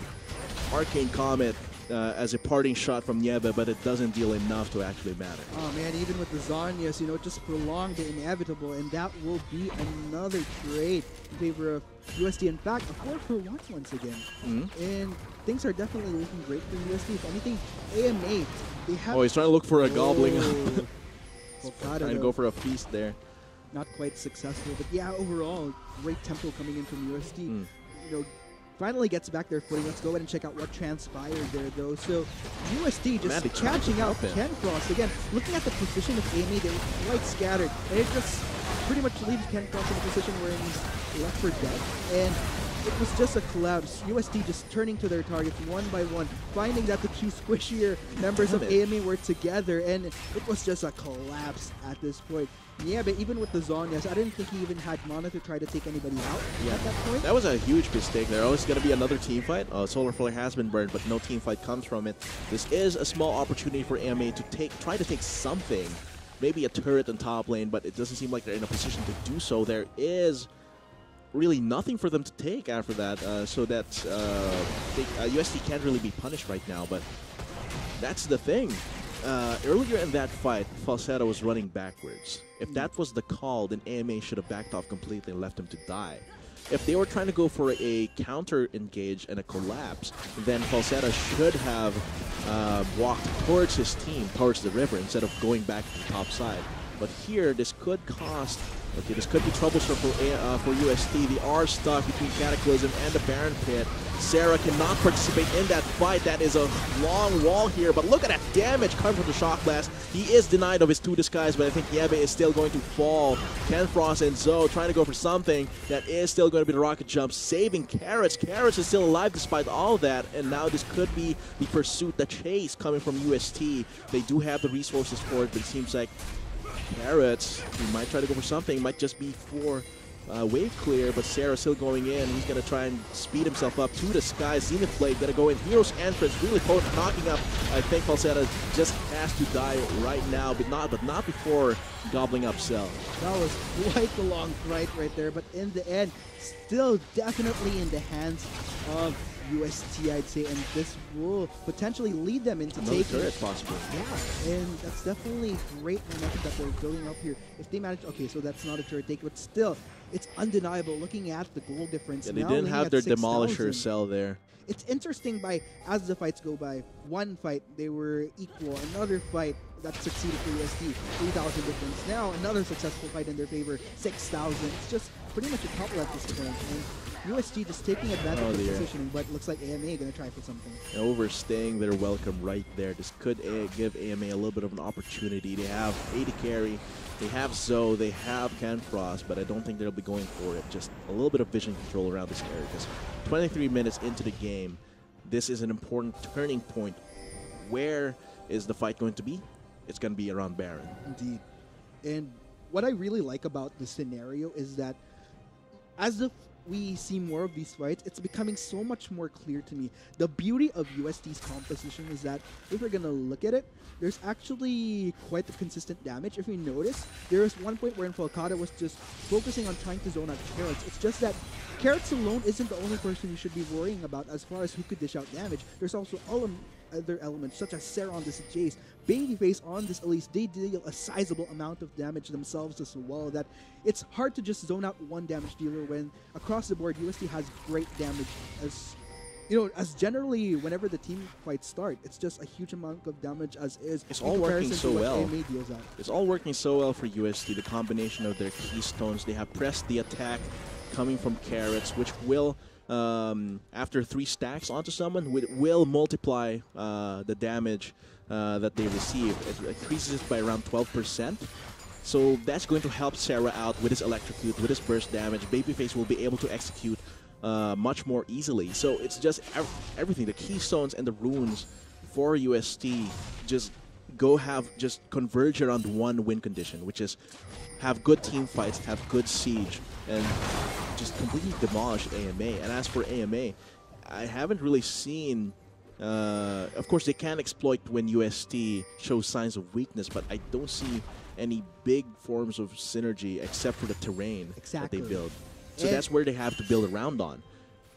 Arcane Comet as a parting shot from Nieve, but it doesn't deal enough to actually matter. Oh man, even with the Zanyas, it just prolonged the inevitable, and that will be another trade in favor of UST. In fact, a 4-for-1 once again. And things are definitely looking great for UST. If anything, AMA, they have... Oh, he's trying to look for a gobbling up. Falcata, trying to go for a feast there. Not quite successful, but yeah, overall, great tempo coming in from UST. Finally gets back their footing. Let's go ahead and check out what transpired there, though. So, UST just catching out Kenfrost. Again, looking at the position of AMA, they were quite scattered. And it just pretty much leaves Kenfrost in a position where he's left for dead. And it was just a collapse. UST just turning to their targets one by one, finding that the two squishier members of AMA were together, and it was just a collapse at this point. Yeah, but even with the Zonyas, I didn't think he even had mana to try to take anybody out at that point. That was a huge mistake there. Always going to be another team fight. Solar Flare has been burned, but no team fight comes from it. This is a small opportunity for AMA to try to take something. Maybe a turret in top lane, but it doesn't seem like they're in a position to do so. There is really nothing for them to take after that, so that UST can't really be punished right now, but that's the thing. Earlier in that fight, Falsata was running backwards. If that was the call, then AMA should have backed off completely and left him to die. If they were trying to go for a counter engage and a collapse, then Falsata should have walked towards his team, towards the river, instead of going back to the top side. But here, this could cost Okay, this could be troublesome for UST. They are stuck between Cataclysm and the Baron Pit. Sarah cannot participate in that fight. That is a long wall here, but look at that damage coming from the Shock Blast. He is denied of his 2 disguise, but I think Yebe is still going to fall. Ken Frost and Zoe trying to go for something that is still going to be the rocket jump, saving Carrots. Carrots is still alive despite all of that, and now this could be the pursuit, the chase coming from UST. They do have the resources for it, but it seems like Carrots, he might try to go for something. It might just be for wave clear, but Sarah still going in. He's going to try and speed himself up to the sky. Zenith Blade going to go in. Hero's Entrance really potent, knocking up. I think Falsetta just has to die right now, but not before gobbling up Cell. That was quite the long fight right there, but in the end, still definitely in the hands of UST, I'd say, and this will potentially lead them into Another taking turret possible. Yeah, and that's definitely great momentum that they're building up here. If they manage, okay, so that's not a turret take, but still, it's undeniable looking at the goal difference. Yeah, they now didn't have their 6,000. Demolisher cell there. It's interesting as the fights go by. One fight, they were equal. Another fight, that succeeded for UST, 3,000 difference. Now, another successful fight in their favor, 6,000. It's just pretty much a couple at this point. And UST just taking advantage of the positioning, but looks like AMA going to try for something. Overstaying their welcome right there. This could give AMA a little bit of an opportunity. They have AD carry, they have Zoe, they have Ken Frost, but I don't think they'll be going for it. Just a little bit of vision control around this area, because 23 minutes into the game, this is an important turning point. Where is the fight going to be? It's going to be around Baron. Indeed. And what I really like about this scenario is that as we see more of these fights, it's becoming so much more clear to me. The beauty of UST's composition is that if we're going to look at it, there's actually quite the consistent damage. If you notice, there was one point where Falcata was just focusing on trying to zone out Carrots. It's just that Carrots alone isn't the only person you should be worrying about as far as who could dish out damage. There's also other elements such as Sarah on this Jace, Babyface on this Elise. They deal a sizable amount of damage themselves as well, that it's hard to just zone out one damage dealer when across the board UST has great damage. As you know, as generally whenever the team fights start, it's just a huge amount of damage as is. It's all working so well. AMA deals out. It's all working so well for UST. The combination of their keystones, they have pressed the attack coming from Carrots, which will after 3 stacks onto someone, will multiply the damage that they receive. It increases it by around 12%. So that's going to help Sarah out with his Electrocute, with his burst damage. Babyface will be able to execute much more easily. So it's just everything. The keystones and the runes for UST just converge around one win condition, which is have good team fights, have good siege, and just completely demolish AMA. And as for AMA, I haven't really seen. Of course, they can exploit when UST shows signs of weakness, but I don't see any big forms of synergy except for the terrain that they build. So that's where they have to build around on.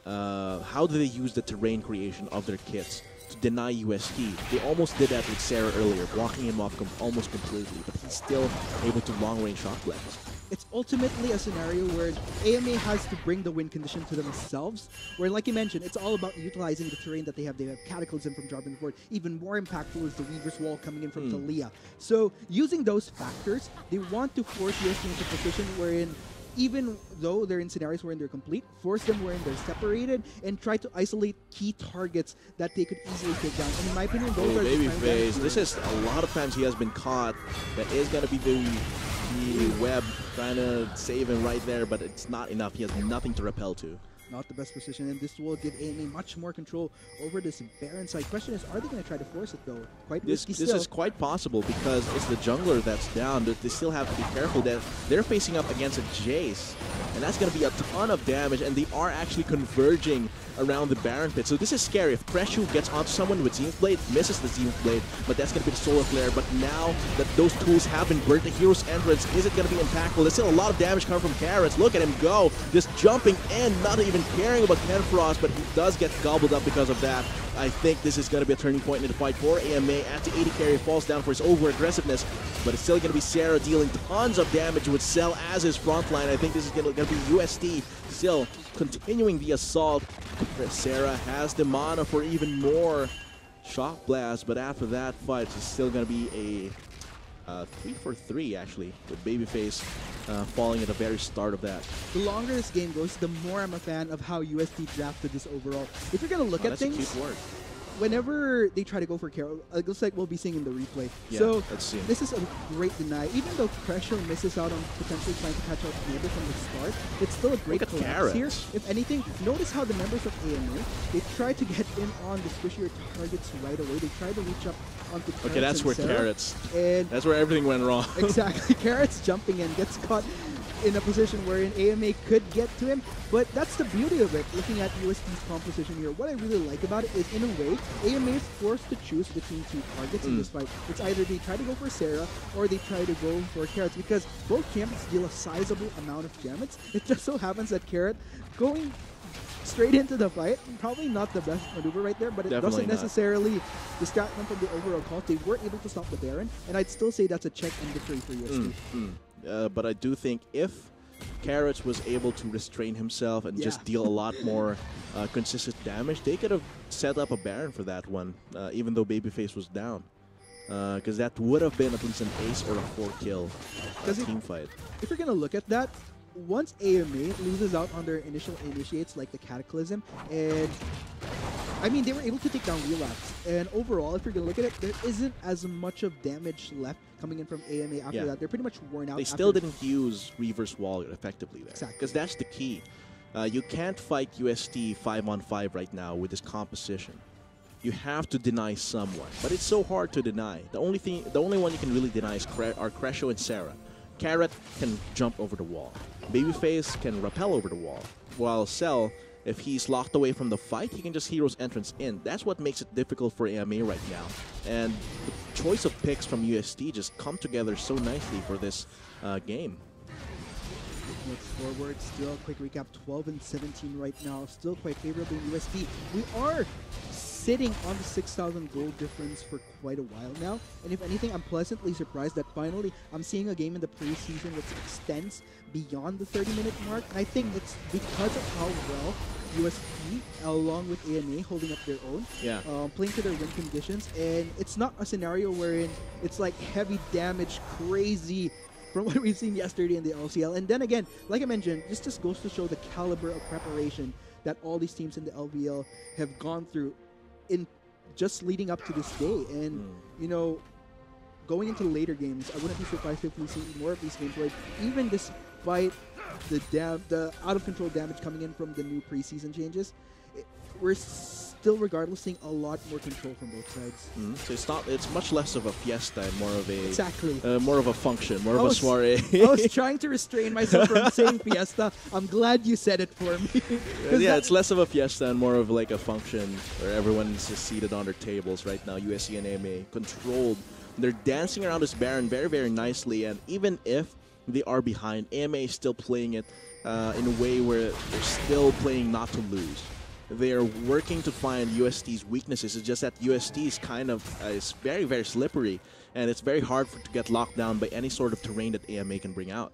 How do they use the terrain creation of their kits to deny UST? They almost did that with Sarah earlier, blocking him off almost completely, but he's still able to long-range shock blast. It's ultimately a scenario where AMA has to bring the win condition to themselves, where, like you mentioned, it's all about utilizing the terrain that they have. They have Cataclysm from Jarvan's board. Even more impactful is the Weaver's Wall coming in from Talia. So, using those factors, they want to force UST into a position wherein, even though they're in scenarios wherein they're complete, force them wherein they're separated, and try to isolate key targets that they could easily take down. And in my opinion, those are Babyface. This is a lot of times he has been caught. That is going to be the web trying to save him right there, but it's not enough. He has nothing to repel to. Not the best position, and this will give AMA much more control over this Baron side. Question is, are they going to try to force it though? Quite risky still. This is quite possible because it's the jungler that's down. They still have to be careful that they're facing up against a Jace, and that's going to be a ton of damage, and they are actually converging around the Baron pit. So this is scary. If Kreshu gets onto someone with Zenith Blade, misses the Zenith Blade, but that's going to be the Solar Flare. But now that those tools have been burnt, the Hero's Entrance, is it going to be impactful? There's still a lot of damage coming from Carrots. Look at him go. Just jumping in, not even caring about Ken Frost, but he does get gobbled up because of that. I think this is going to be a turning point in the fight for AMA. After 80 carry falls down for his over-aggressiveness, but it's still going to be Sarah dealing tons of damage with Cell as his front line. I think this is going to be UST still continuing the assault. Sarah has the mana for even more Shock Blast, but after that fight, it's still going to be 3 for 3 actually, with Babyface falling at the very start of that. The longer this game goes, the more I'm a fan of how UST drafted this overall. If you're gonna look at that's things, a cute word. whenever they try to go for Carol, it looks like we'll be seeing in the replay. Yeah, so let's see. this is a great deny. Even though Crescio misses out on potentially trying to catch out Neighbor from the start, it's still a great collapse here. If anything, notice how the members of AMA, they try to get in on the squishier targets right away. They try to reach up onto Carrots. Okay, that's where Sarah, Carrots. and that's where everything went wrong. exactly. Carrots jumping in, gets caught in a position wherein AMA could get to him, but that's the beauty of it, looking at UST's composition here. What I really like about it is, in a way, AMA is forced to choose between two targets in this fight. It's either they try to go for Sarah, or they try to go for Carrots, because both champions deal a sizable amount of damage. It just so happens that Carrot going straight into the fight, probably not the best maneuver right there, but it Definitely doesn't necessarily distract them from the overall call. They were able to stop the Baron, and I'd still say that's a check and victory for UST. But I do think if Carrots was able to restrain himself and just deal a lot more consistent damage, they could have set up a Baron for that one, even though Babyface was down. Because that would have been at least an ace or a 4-kill team fight. If you're going to look at that, once AMA loses out on their initial initiates like the Cataclysm, and I mean, they were able to take down Relapse. And overall, if you're going to look at it, there isn't as much of damage left coming in from AMA after that. They're pretty much worn out. They still didn't use Reverse Wall effectively there. Exactly. Because that's the key. You can't fight UST 5-on-5 right now with this composition. You have to deny someone. But it's so hard to deny. The only one you can really deny is are Crescio and Sarah. Carrot can jump over the wall. Babyface can rappel over the wall. While Cell, if he's locked away from the fight, he can just Hero's Entrance in. That's what makes it difficult for AMA right now. And the choice of picks from UST just come together so nicely for this game. Looks forward, still a quick recap, 12-17 right now, still quite favorable in UST. We are sitting on the 6,000 gold difference for quite a while now, and if anything, I'm pleasantly surprised that finally I'm seeing a game in the preseason which extends beyond the 30-minute mark. I think it's because of how well UST, along with AMA, holding up their own, playing to their win conditions, and it's not a scenario wherein it's like heavy damage, crazy, from what we've seen yesterday in the LCL. And then again, like I mentioned, this just goes to show the caliber of preparation that all these teams in the LVL have gone through in just leading up to this day. And, you know, going into later games, I wouldn't be surprised if we see more of these games where even despite the out-of-control damage coming in from the new preseason changes, we're still regardless seeing a lot more control from both sides. So it's much less of a fiesta and more of a more of a function, more of a soiree. I was trying to restrain myself from saying fiesta. I'm glad you said it for me. Yeah, it's less of a fiesta and more of like a function where everyone's just seated on their tables right now. USC and AMA controlled. They're dancing around this Baron very, very nicely, and even if they are behind, AMA is still playing it in a way where they're still playing not to lose. They're working to find UST's weaknesses. It's just that UST is kind of is very, very slippery, and it's very hard to get locked down by any sort of terrain that AMA can bring out.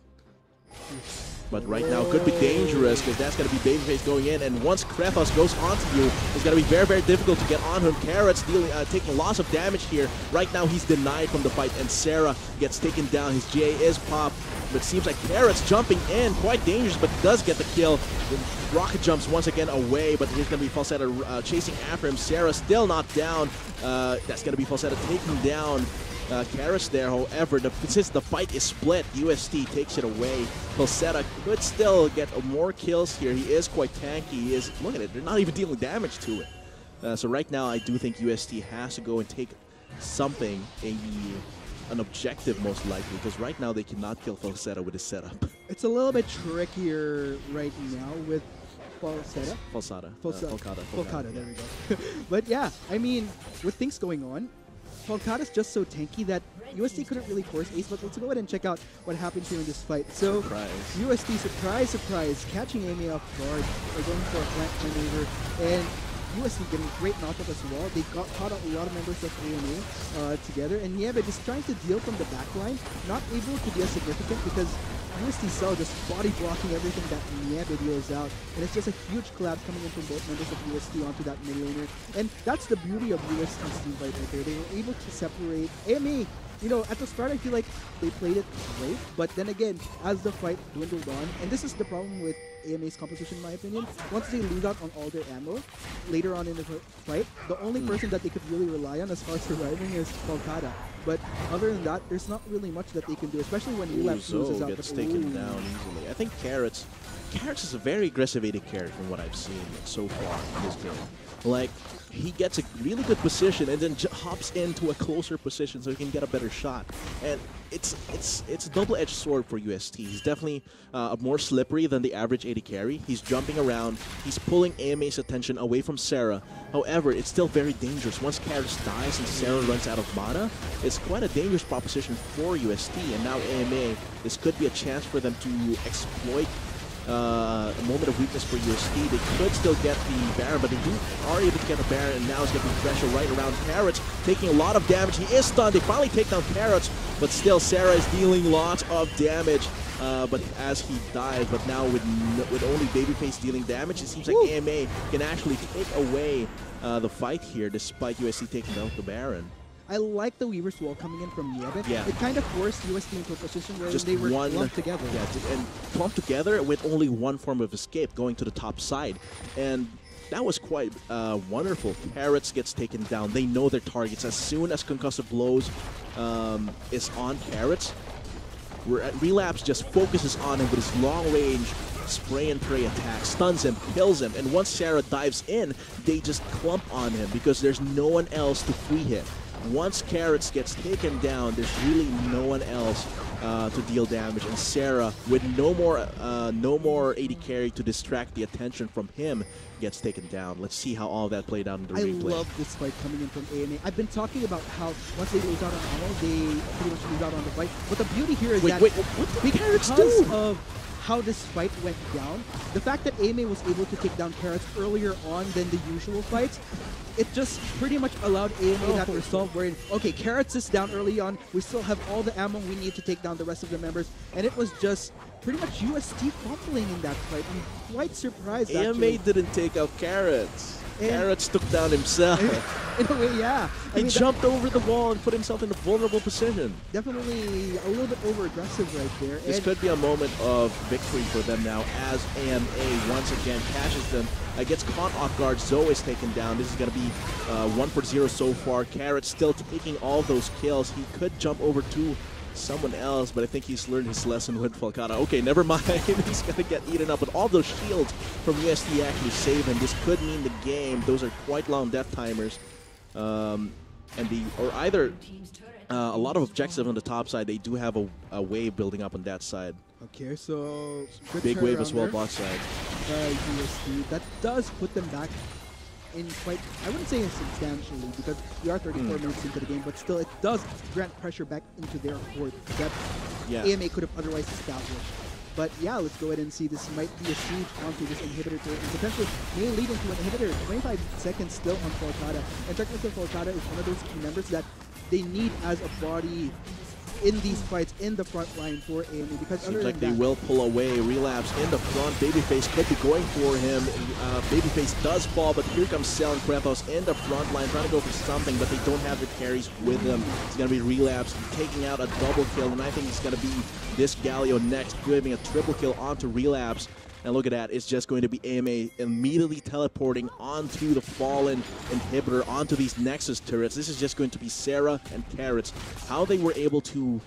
But right now could be dangerous because that's going to be Babyface going in, and once Krethos goes onto you, it's going to be very, very difficult to get on him. Carrot's taking lots of damage here. Right now he's denied from the fight, and Sarah gets taken down. His GA is popped, but it seems like Carrot's jumping in, quite dangerous, but does get the kill. The rocket jumps once again away, but here's going to be Falsetta chasing after him. Sarah still not down. That's going to be Falsetta taking down Karis there. However, since the fight is split, UST takes it away. Falsetta could still get more kills here. He is quite tanky. Look at it, they're not even dealing damage to it. So right now, I do think UST has to go and take something, an objective most likely, because right now they cannot kill Falsetta with his setup. It's a little bit trickier right now with Falsetta. Falcata, there we go. But yeah, I mean, with things going on, Falcata's just so tanky that UST couldn't really force Ace, but let's go ahead and check out what happens here in this fight. So, UST, surprise, catching Amy off guard, or going for a flank maneuver, and UST getting great knockup as well. They caught out a lot of members of AMA together, and yeah, but just trying to deal from the back line, not able to be as significant because UST Cell just body blocking everything that Niebe deals out, and it's just a huge collapse coming in from both members of UST onto that mid laner, and that's the beauty of UST's team fight right there. They were able to separate AMA. you know, at the start, I feel like they played it great, but then again, as the fight dwindled on, and this is the problem with AMA's composition, in my opinion, once they lose out on all their ammo, later on in the fight, the only person that they could really rely on as far as surviving is Falcada. But other than that, there's not really much that they can do, especially when Relapse loses out. Gets taken down easily. I think Carrots is a very aggressive AD carry from what I've seen so far in this game. Like, he gets a really good position and then hops into a closer position so he can get a better shot. And it's a double-edged sword for UST. He's definitely more slippery than the average AD carry. He's jumping around. He's pulling AMA's attention away from Sarah. However, it's still very dangerous. Once Carrots dies and Sarah runs out of mana, it's quite a dangerous proposition for UST. And now AMA, this could be a chance for them to exploit a moment of weakness for UST. They could still get the Baron, but they are able to get the Baron, and now it's getting pressure right around Carrots, taking a lot of damage. He is stunned. They finally take down Carrots, but still Sarah is dealing lots of damage. But as he dies, but now with only Babyface dealing damage, it seems like AMA can actually take away the fight here, despite UST taking down the Baron. I like the Weaver's Wall coming in from Nieve. Yeah. It kind of forced UST into a position where Just they were one, clumped together. Yeah, and clumped together with only one form of escape, going to the top side. And that was quite wonderful. Carrots gets taken down. They know their targets. As soon as Concussive Blows is on Carrots, Relapse just focuses on him with his long-range spray and pray attack, stuns him, kills him, and once Sarah dives in, they just clump on him because there's no one else to free him. Once Carrots gets taken down, there's really no one else to deal damage, and Sarah, with no more AD carry to distract the attention from him, gets taken down. Let's see how all that played out in the replay. I love this fight coming in from AMA. I've been talking about how once they lose out on ammo, they pretty much lose out on the fight. But the beauty here is that what did Carrots because do? of how this fight went down, the fact that AMA was able to take down Carrots earlier on than the usual fights, it just pretty much allowed AMA that resolve where, okay, Carrots is down early on, we still have all the ammo we need to take down the rest of the members, and it was just pretty much UST fumbling in that fight. I'm quite surprised, AMA didn't take out Carrots. Carrots took down himself. In a way, yeah. He jumped over the wall and put himself in a vulnerable position. Definitely a little bit over-aggressive right there. This could be a moment of victory for them now as AMA once again cashes them. Gets caught off guard. Zoe is taken down. This is going to be 1-for-0 so far. Carrot still taking all those kills. He could jump over to someone else, but I think he's learned his lesson with Falcada. Okay, never mind. He's going to get eaten up. But all those shields from UST actually save him. This could mean the game. Those are quite long death timers. Either a lot of objectives on the top side. They do have a wave building up on that side. Okay, so big wave as well, bot side. UST. That does put them back in quite, I wouldn't say substantially, because we are 34 minutes into the game, but still it does grant pressure back into their court that AMA could have otherwise established. But yeah, let's go ahead and see. This might be a siege onto this inhibitor turret, and potentially may lead into an inhibitor. 25 seconds still on Falcada, and technically Falcada is one of those key members that they need as a body in these fights in the front line for AMA, because seems like they will pull away. Relapse in the front. Babyface could be going for him. Babyface does fall, but here comes Cell and Kratos in the front line trying to go for something, but they don't have the carries with them. It's going to be Relapse taking out a double kill, and I think it's going to be this Galio next, giving a triple kill onto Relapse. And look at that, it's just going to be AMA immediately teleporting onto the fallen inhibitor, onto these Nexus turrets. This is just going to be Sarah and Carrots. How they were able to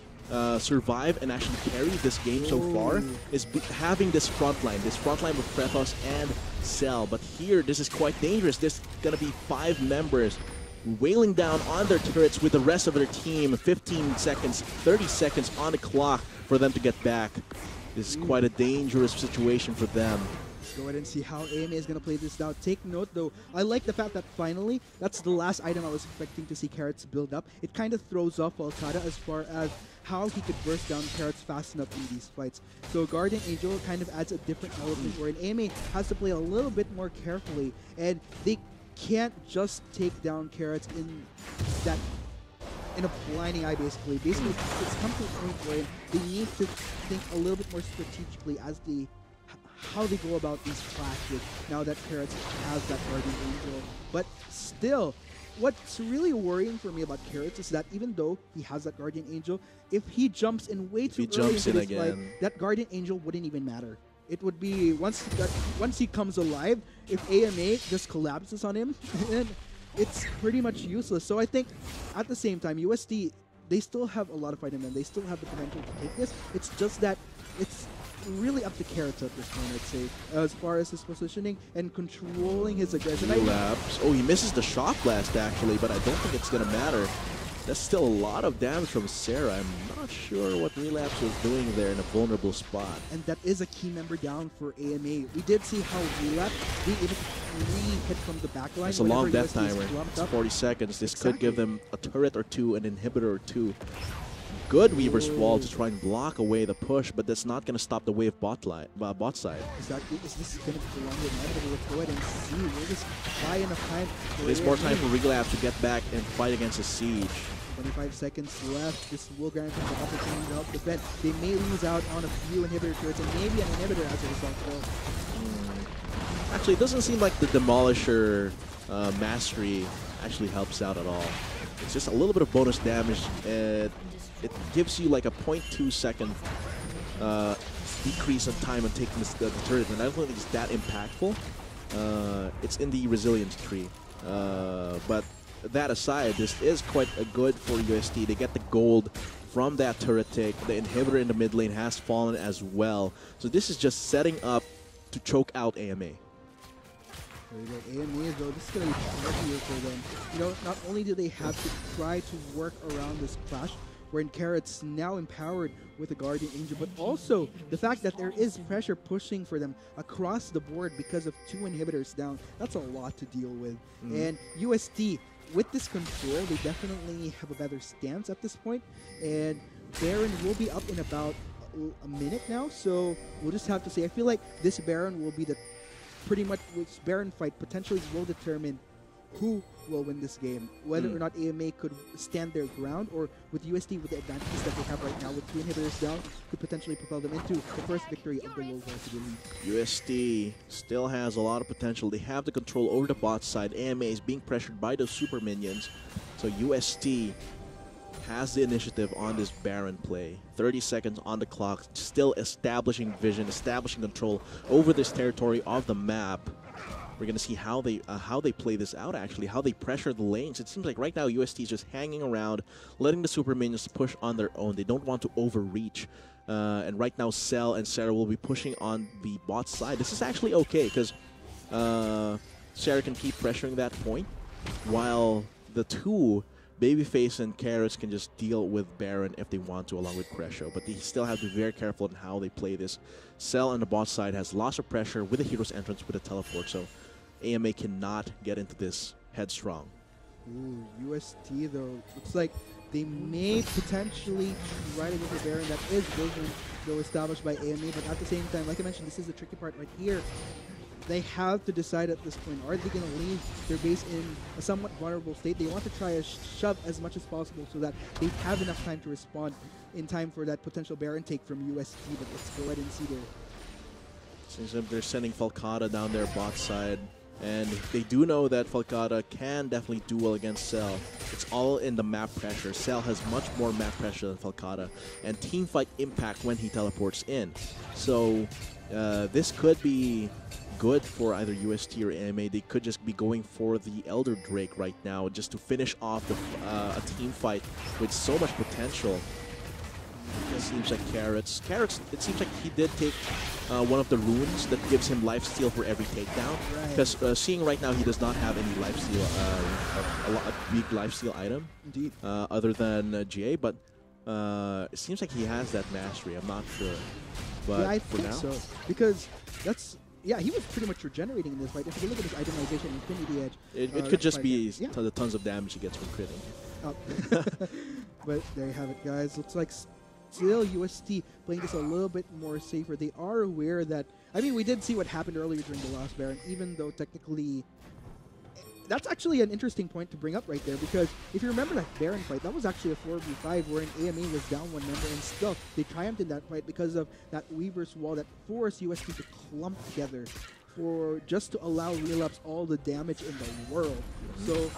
survive and actually carry this game so far is having this front line with Kratos and Cell. But here, this is quite dangerous. There's going to be 5 members wailing down on their turrets with the rest of their team. 15 seconds, 30 seconds on the clock for them to get back. This is quite a dangerous situation for them. Let's go ahead and see how AMA is going to play this now. Take note, though, I like the fact that finally, that's the last item I was expecting to see Carrots build up. It kind of throws off Falcada as far as how he could burst down Carrots fast enough in these fights. So Guardian Angel kind of adds a different element where AMA has to play a little bit more carefully, and they can't just take down Carrots in a blinding eye, basically. Basically, it's come to a point where they need to think a little bit more strategically as how they go about these clashes now that Carrots has that Guardian Angel. But still, what's really worrying for me about Carrots is that even though he has that Guardian Angel, if he jumps in way too early into this fight, that Guardian Angel wouldn't even matter. It would be once he comes alive, if AMA just collapses on him, then it's pretty much useless. So I think at the same time, UST, they still have a lot of fight in them. They still have the potential to take this. It's just that it's really up to Carrots at this point, I'd say, as far as his positioning and controlling his aggression. Relapse. Oh, he misses the shock blast actually, but I don't think it's gonna matter. That's still a lot of damage from Sarah. I'm not sure what Relapse was doing there in a vulnerable spot. And that is a key member down for AMA. We did see how Relapse being able to hit from the backline. It's a long death timer. It's 40 seconds. This could give them a turret or two, an inhibitor or two. Good Weaver's Wall to try and block away the push, but that's not going to stop the wave bot side. Exactly. Is this going to be the longer inevitable? Let's go ahead and see. We'll just buy enough time. There's more time for Relapse to get back and fight against a siege. 25 seconds left. This will guarantee the opportunity to help defend. They may lose out on a few inhibitor turrets and maybe an inhibitor as a result. Actually, it doesn't seem like the Demolisher mastery actually helps out at all. It's just a little bit of bonus damage. It gives you like a 0.2 second decrease in time on taking the turret, and I don't think it's that impactful. It's in the resilience tree. But that aside, this is quite good for UST. They get the gold from that turret take. The inhibitor in the mid lane has fallen as well. So this is just setting up to choke out AMA. AMA, though, this is going to be trickier for them. You know, not only do they have to try to work around this clash, wherein Carrots now empowered with a Guardian Angel, but also the fact that there is pressure pushing for them across the board because of 2 inhibitors down. That's a lot to deal with. And UST, with this control, they definitely have a better stance at this point. And Baron will be up in about a minute now, so we'll just have to see. I feel like this Baron will be the pretty much this Baron fight potentially will determine who will win this game, whether or not AMA could stand their ground, or with UST with the advantages that they have right now with 2 inhibitors down, could potentially propel them into the first victory of the World Varsity League. UST still has a lot of potential. They have the control over the bot side. AMA is being pressured by those super minions, so UST has the initiative on this Baron play. 30 seconds on the clock, still establishing vision, establishing control over this territory of the map. We're going to see how they play this out, actually, how they pressure the lanes. It seems like right now UST is just hanging around, letting the super minions push on their own. They don't want to overreach. And right now Cell and Sarah will be pushing on the bot side. This is actually okay, because Sarah can keep pressuring that point, while the 2 Babyface and Carrots can just deal with Baron if they want to, along with Crescio. But they still have to be very careful in how they play this. Cell on the bot side has lots of pressure with the hero's entrance with a teleport, so AMA cannot get into this headstrong. Ooh, UST though, looks like they may potentially try to get the Baron. That is vision, though, established by AMA, but at the same time, like I mentioned, this is the tricky part right here. They have to decide at this point, are they going to leave their base in a somewhat vulnerable state? They want to try to shove as much as possible so that they have enough time to respond in time for that potential Baron take from UST, but let's go ahead and see there. Seems like they're sending Falcata down their bot side, and they do know that Falcata can definitely do well against Cell. It's all in the map pressure. Cell has much more map pressure than Falcata, and teamfight impact when he teleports in. So this could be good for either UST or AMA. They could just be going for the Elder Drake right now just to finish off a team fight with so much potential. It seems like Carrots, it seems like he did take one of the runes that gives him lifesteal for every takedown. Because seeing right now he does not have any lifesteal, a big lifesteal item. Indeed. Other than GA, but it seems like he has that mastery. I'm not sure. But yeah, I for think now, so. Because that's... Yeah, he was pretty much regenerating in this fight. If you look at his itemization, Infinity Edge... It could just be the tons of damage he gets from critting. But there you have it, guys. Looks like still UST playing this a little bit more safer. They are aware that... I mean, we did see what happened earlier during the last Baron, even though technically that's actually an interesting point to bring up right there, because if you remember that Baron fight, that was actually a 4v5 wherein AMA was down one member, and still they triumphed in that fight because of that Weaver's Wall that forced UST to clump together for just to allow Relapse all the damage in the world. So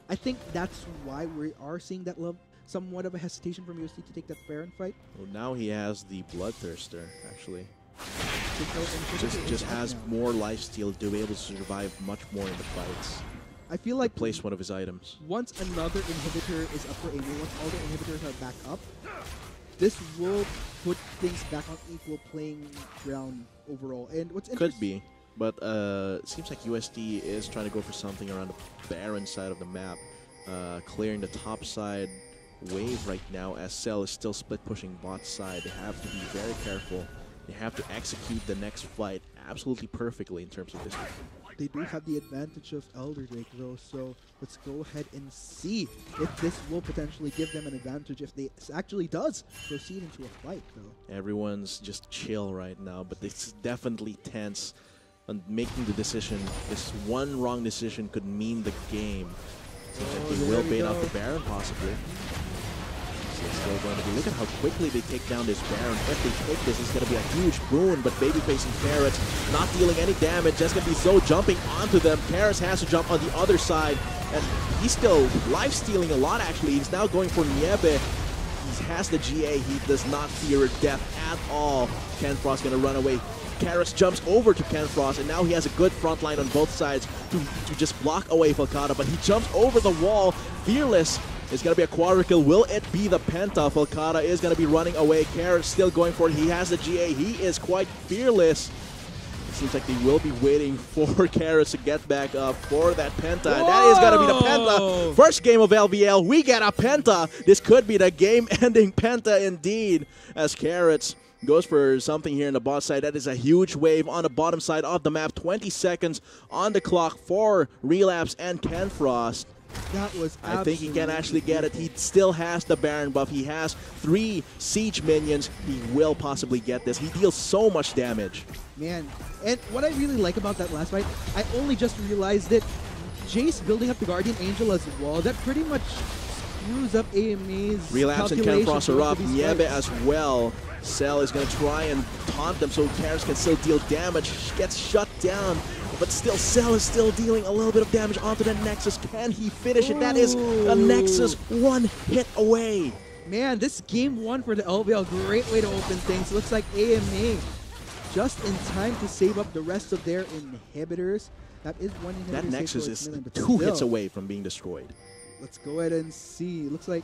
I think that's why we are seeing that somewhat of a hesitation from UST to take that Baron fight. Well, now he has the Bloodthirster, actually. Just has more lifesteal to be able to survive much more in the fights. I feel like replace one of his items. Once another inhibitor is up for AMA, once all the inhibitors are back up, this will put things back on equal playing ground overall. And what's could be, but it seems like UST is trying to go for something around the Baron side of the map, clearing the top side wave right now, as Cell is still split pushing bot side. They have to be very careful. They have to execute the next fight absolutely perfectly in terms of this. They do have the advantage of Elder Drake though, so let's go ahead and see if this will potentially give them an advantage if this actually does proceed into a fight though. Everyone's just chill right now, but it's definitely tense on making the decision. This one wrong decision could mean the game. Seems like they will bait out the Baron possibly. It's still going to be. Look at how quickly they take down this Baron. If they take this, it's going to be a huge boon. But Babyface and Carrots not dealing any damage. That's going to be Zoe jumping onto them. Carrots has to jump on the other side. And he's still life-stealing a lot, actually. He's now going for Niebe. He has the GA. He does not fear death at all. Kenfrost going to run away. Carrots jumps over to Kenfrost, and now he has a good front line on both sides to just block away Falcata. But he jumps over the wall. Fearless. It's going to be a quadra kill. Will it be the Penta? Falcata is going to be running away. Carrot still going for it. He has the GA. He is quite fearless. It seems like they will be waiting for Carrots to get back up for that Penta. Whoa! That is going to be the Penta. First game of LVL. We get a Penta. This could be the game-ending Penta indeed, as Carrots goes for something here in the bot side. That is a huge wave on the bottom side of the map. 20 seconds on the clock for Relapse and Kenfrost. That was I think he can actually get it. He still has the Baron buff. He has 3 siege minions. He will possibly get this. He deals so much damage. Man, and what I really like about that last fight, I only just realized it. Jace building up the Guardian Angel as well. That pretty much screws up AMA's Relapse and Kenfrost are up. Niebe as well. Cell is going to try and taunt them so Carrots can still deal damage. Gets shut down. But still, Cell is still dealing a little bit of damage onto the Nexus. Can he finish it? That is a Nexus 1 hit away. Man, this game 1 for the LVL, great way to open things. Looks like AMA just in time to save up the rest of their inhibitors. That is one inhibitor. That Nexus is million, 2 hits away from being destroyed. Let's go ahead and see. Looks like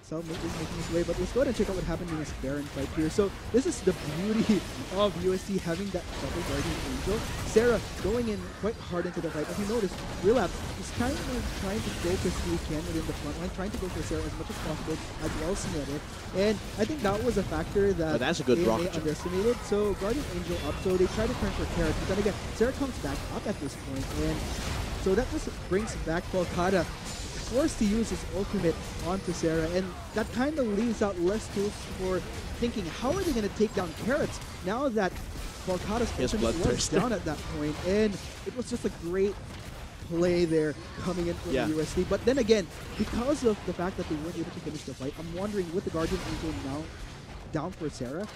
Cell is making his way, but let's go ahead and check out what happened in this Baron fight here. So this is the beauty of UST having that double Guardian Angel. Sarah going in quite hard into the fight. If you notice, Relapse is kind of trying to focus who he can within the front line, trying to go for Sarah as much as possible, as well as Niebe. And I think that was a factor that that's a good AMA underestimated. So Guardian Angel up, so they try to turn for Carrot, but then again, Sarah comes back up at this point, and so that just brings back Falcata, forced to use his ultimate onto Sarah, and that kind of leaves out less tools for thinking, how are they going to take down Carrots now that Falcata's ultimate was down at that point? And it was just a great play there coming in from UST. But then again, because of the fact that they weren't able to finish the fight, I'm wondering, with the Guardian Angel now down for Sarah,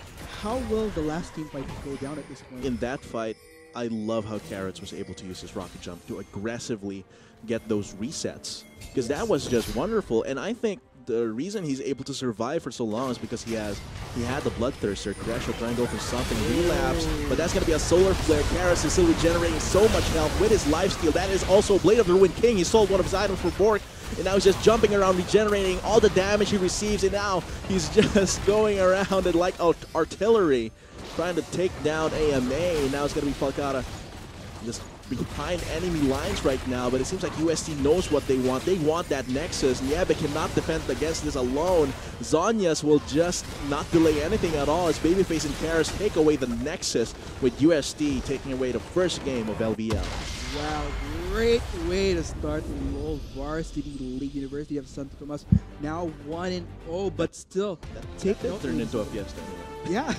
how will the last team fight go down at this point? In that fight, I love how Carrots was able to use his rocket jump to aggressively get those resets, because that was just wonderful. And I think the reason he's able to survive for so long is because he had the Bloodthirster. Crash will try and go for something. Relapse, but that's going to be a Solar Flare. Carrots is still regenerating so much health with his lifesteal. That is also Blade of the Ruined King. He sold one of his items for Bork, and now he's just jumping around, regenerating all the damage he receives, and now he's just going around it like artillery, trying to take down AMA. Now it's going to be Falcata just behind enemy lines right now, but it seems like UST knows what they want. They want that Nexus. Niebe cannot defend against this alone. Zonyas will just not delay anything at all as Babyface and Karis take away the Nexus, with UST taking away the first game of LVL. Wow, great way to start the old Varsity League. University of Santo Tomas now 1-0, but still take That turned into a fiesta. Yeah,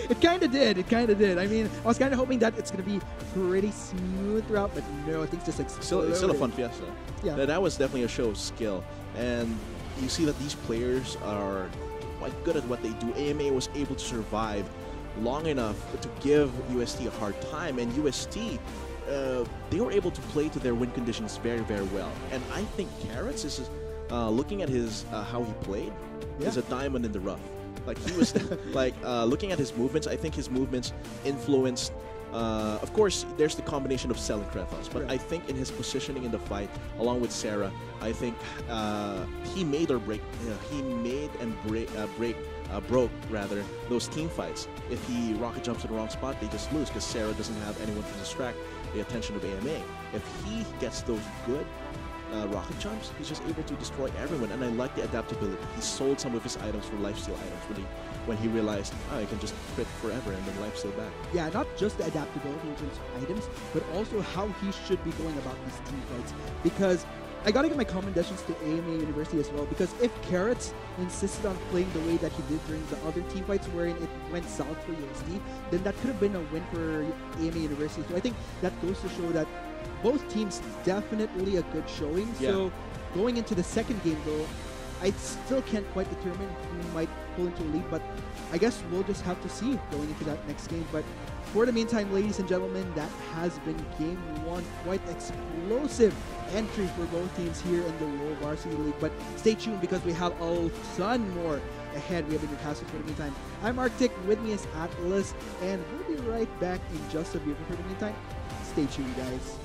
it kind of did. It kind of did. I mean, I was kind of hoping that it's going to be pretty smooth throughout, but no, things just exploded. It's still a fun fiesta. Yeah. That was definitely a show of skill. And you see that these players are quite good at what they do. AMA was able to survive long enough to give UST a hard time, and UST, they were able to play to their win conditions very, very well. And I think Carrots is, looking at his how he played, is a diamond in the rough. Like he was, looking at his movements, I think his movements influenced. Of course, there's the combination of selling Krefos, but I think in his positioning in the fight, along with Sarah, I think he made or break. He made and broke rather those team fights. If he rocket jumps in the wrong spot, they just lose because Sarah doesn't have anyone to distract the attention of AMA. If he gets those good rocket jumps, he's just able to destroy everyone, and I like the adaptability. He sold some of his items for lifesteal items when he realized, oh, I can just crit forever and then lifesteal back. Yeah, not just the adaptability in terms of items, but also how he should be going about these team fights. Because I gotta give my commendations to AMA University as well, because if Carrots insisted on playing the way that he did during the other team fights wherein it went south for UST, then that could have been a win for AMA University. So I think that goes to show that both teams definitely a good showing. Yeah. So going into the second game though, I still can't quite determine who might pull into a lead, but I guess we'll just have to see going into that next game. But for the meantime, ladies and gentlemen, that has been game one. Quite explosive entry for both teams here in the World Varsity League. But stay tuned because we have a ton more ahead. We have been your casters for the meantime. I'm Arctic, with me is Atlas, and we'll be right back in just a bit. For the meantime, stay tuned, guys.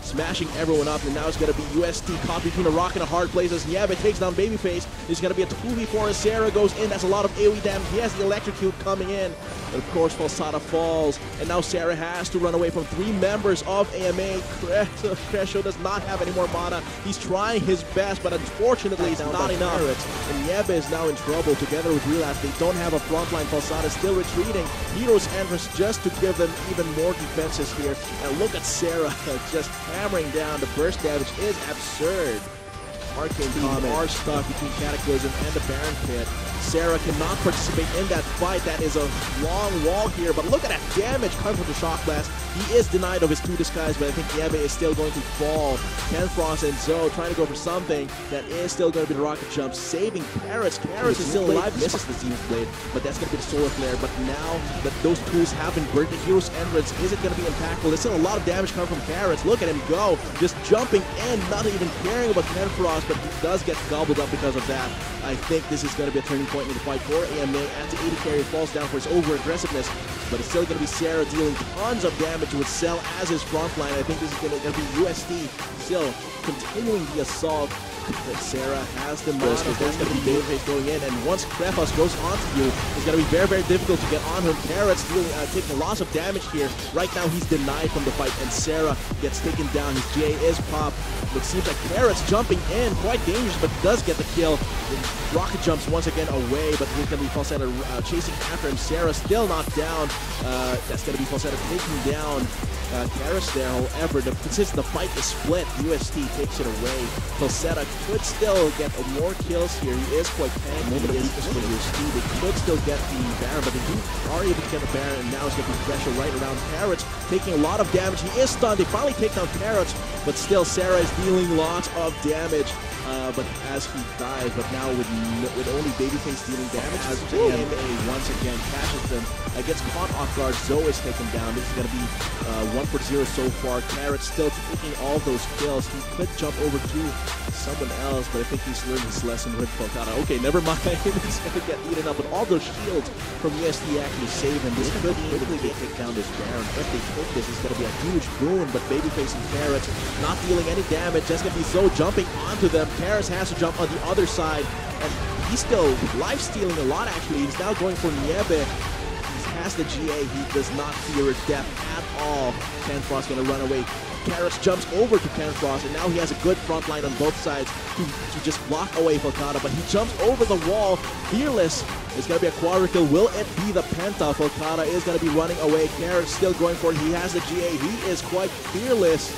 Smashing everyone up, and now it's going to be UST caught between a rock and a hard place as Nieve takes down Babyface. There's going to be a 2v4 as Sarah goes in. That's a lot of AoE damage. He has the electrocute coming in. But of course, Falsata falls, and now Sarah has to run away from 3 members of AMA. Crescio does not have any more mana. He's trying his best, but unfortunately it's not enough. And Nieve is now in trouble together with Relapse. They don't have a frontline. Falsata still retreating. Hero's entrance just to give them even more defenses here. And look at Sarah just hammering down. The burst damage is absurd. Arcane Team are stuck between Cataclysm and the Baron Pit. Sarah cannot participate in that fight. That is a long wall here, but look at that damage coming from the Shock Blast. He is denied of his 2 disguise, but I think Nieve is still going to fall. Kenfrost and Zoe trying to go for something that is still going to be the rocket jump, saving Carrots. Carrots is still alive, misses the Zenith Blade, but that's going to be the Solar Flare. But now that those tools have been burnt, the Hero's Entrance, is it going to be impactful? There's still a lot of damage coming from Carrots. Look at him go, just jumping in, not even caring about Kenfrost, but he does get gobbled up because of that. I think this is going to be a turning point in the fight for AMA. After 80 carry falls down for his over-aggressiveness, but it's still going to be Sarah dealing tons of damage with Cell as his frontline. I think this is going to be UST still continuing the assault. Sarah has the mana, that's going to be Babyface going in, and once Krefos goes onto you, it's going to be very, very difficult to get on him. Carrots taking lots of damage here. Right now he's denied from the fight, and Sarah gets taken down. His GA is popped. It seems like Carrots jumping in, quite dangerous, but does get the kill. Rocket jumps once again away, but he's going to be Falsata chasing after him. Sarah still not down. That's going to be Falsata taking down Carrots there. However, since the fight is split, UST takes it away. Falsata could still get more kills here. He is quite tanky. He is for UST. They could still get the Baron, but they are able to get the Baron, and now it's going to be pressure right around Carrots, taking a lot of damage. He is stunned. They finally take down Carrots, but still Sarah is dealing lots of damage. But as he dies, but now with only Babyface dealing damage, as AMA once again catches them, gets caught off guard. Zoe is taken down. This is going to be 1 for 0 so far. Carrots still taking all those kills. He could jump over to someone else, but I think he's learned his lesson with Falcata. Okay, never mind. He's going to get eaten up, but all those shields from UST actually save him. This could quickly take down this Baron. If they take this, it's going to be a huge boon, but Babyface and Carrots not dealing any damage. That's going to be Zoe jumping onto them. Carrots has to jump on the other side, and he's still life-stealing a lot, actually. He's now going for Nieve. He's has the GA. He does not fear death at all. Canfrost going to run away. Karas jumps over to Canfrost, and now he has a good front line on both sides to just block away Falcata, but he jumps over the wall. Fearless is going to be a quadra-kill. Will it be the Penta? Falcata is going to be running away. Karas still going for it. He has the GA. He is quite fearless.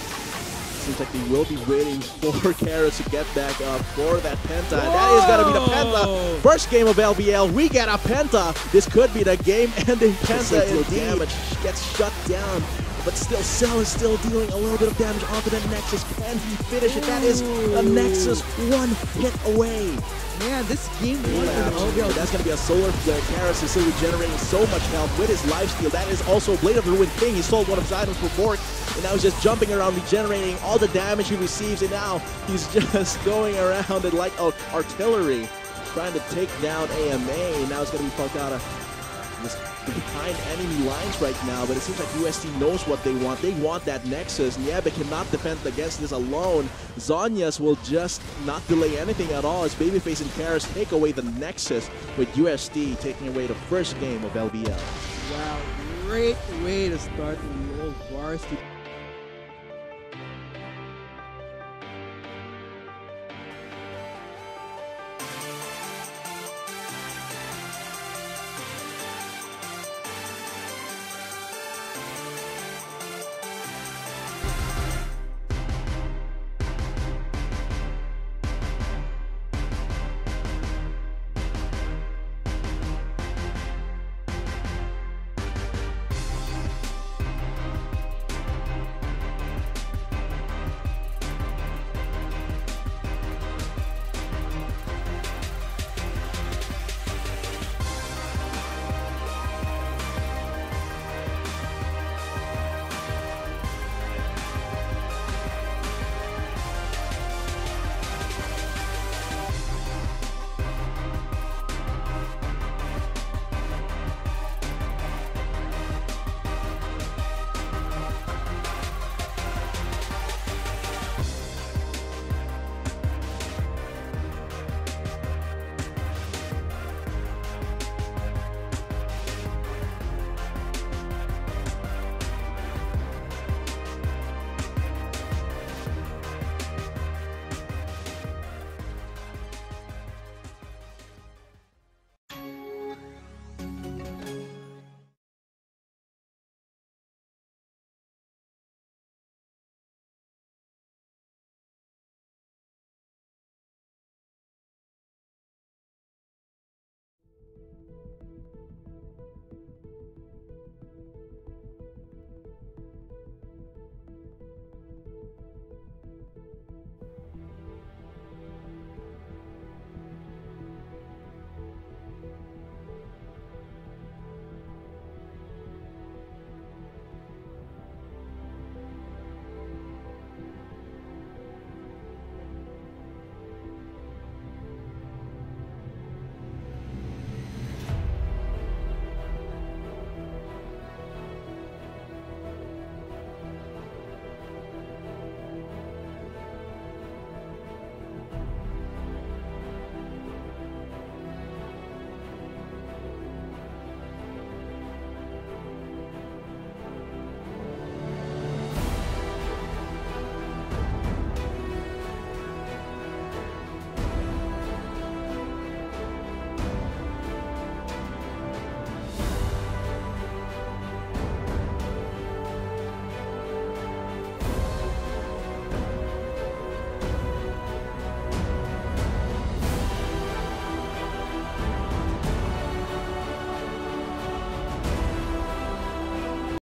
Seems like they will be waiting for Karas to get back up for that Penta. Whoa! That is going to be the Penta. First game of LBL, we get a Penta. This could be the game-ending Penta indeed. Damage gets shut down. But still, Cell is still dealing a little bit of damage onto the Nexus. Can he finish it? That is a Nexus one hit away. Man, this game one in LBL. That's going to be a solar flare. Karas is still regenerating so much health with his lifesteal. That is also Blade of the Ruined King. He sold one of his items for Bork, and now he's just jumping around, regenerating all the damage he receives, and now he's just going around it like artillery, trying to take down AMA. Now it's going to be Falcata just behind enemy lines right now, but it seems like UST knows what they want. They want that Nexus, and yeah, they cannot defend against this alone. Zonias will just not delay anything at all as Babyface and Karas take away the Nexus, with UST taking away the first game of LBL. Wow, great way to start the old Varsity.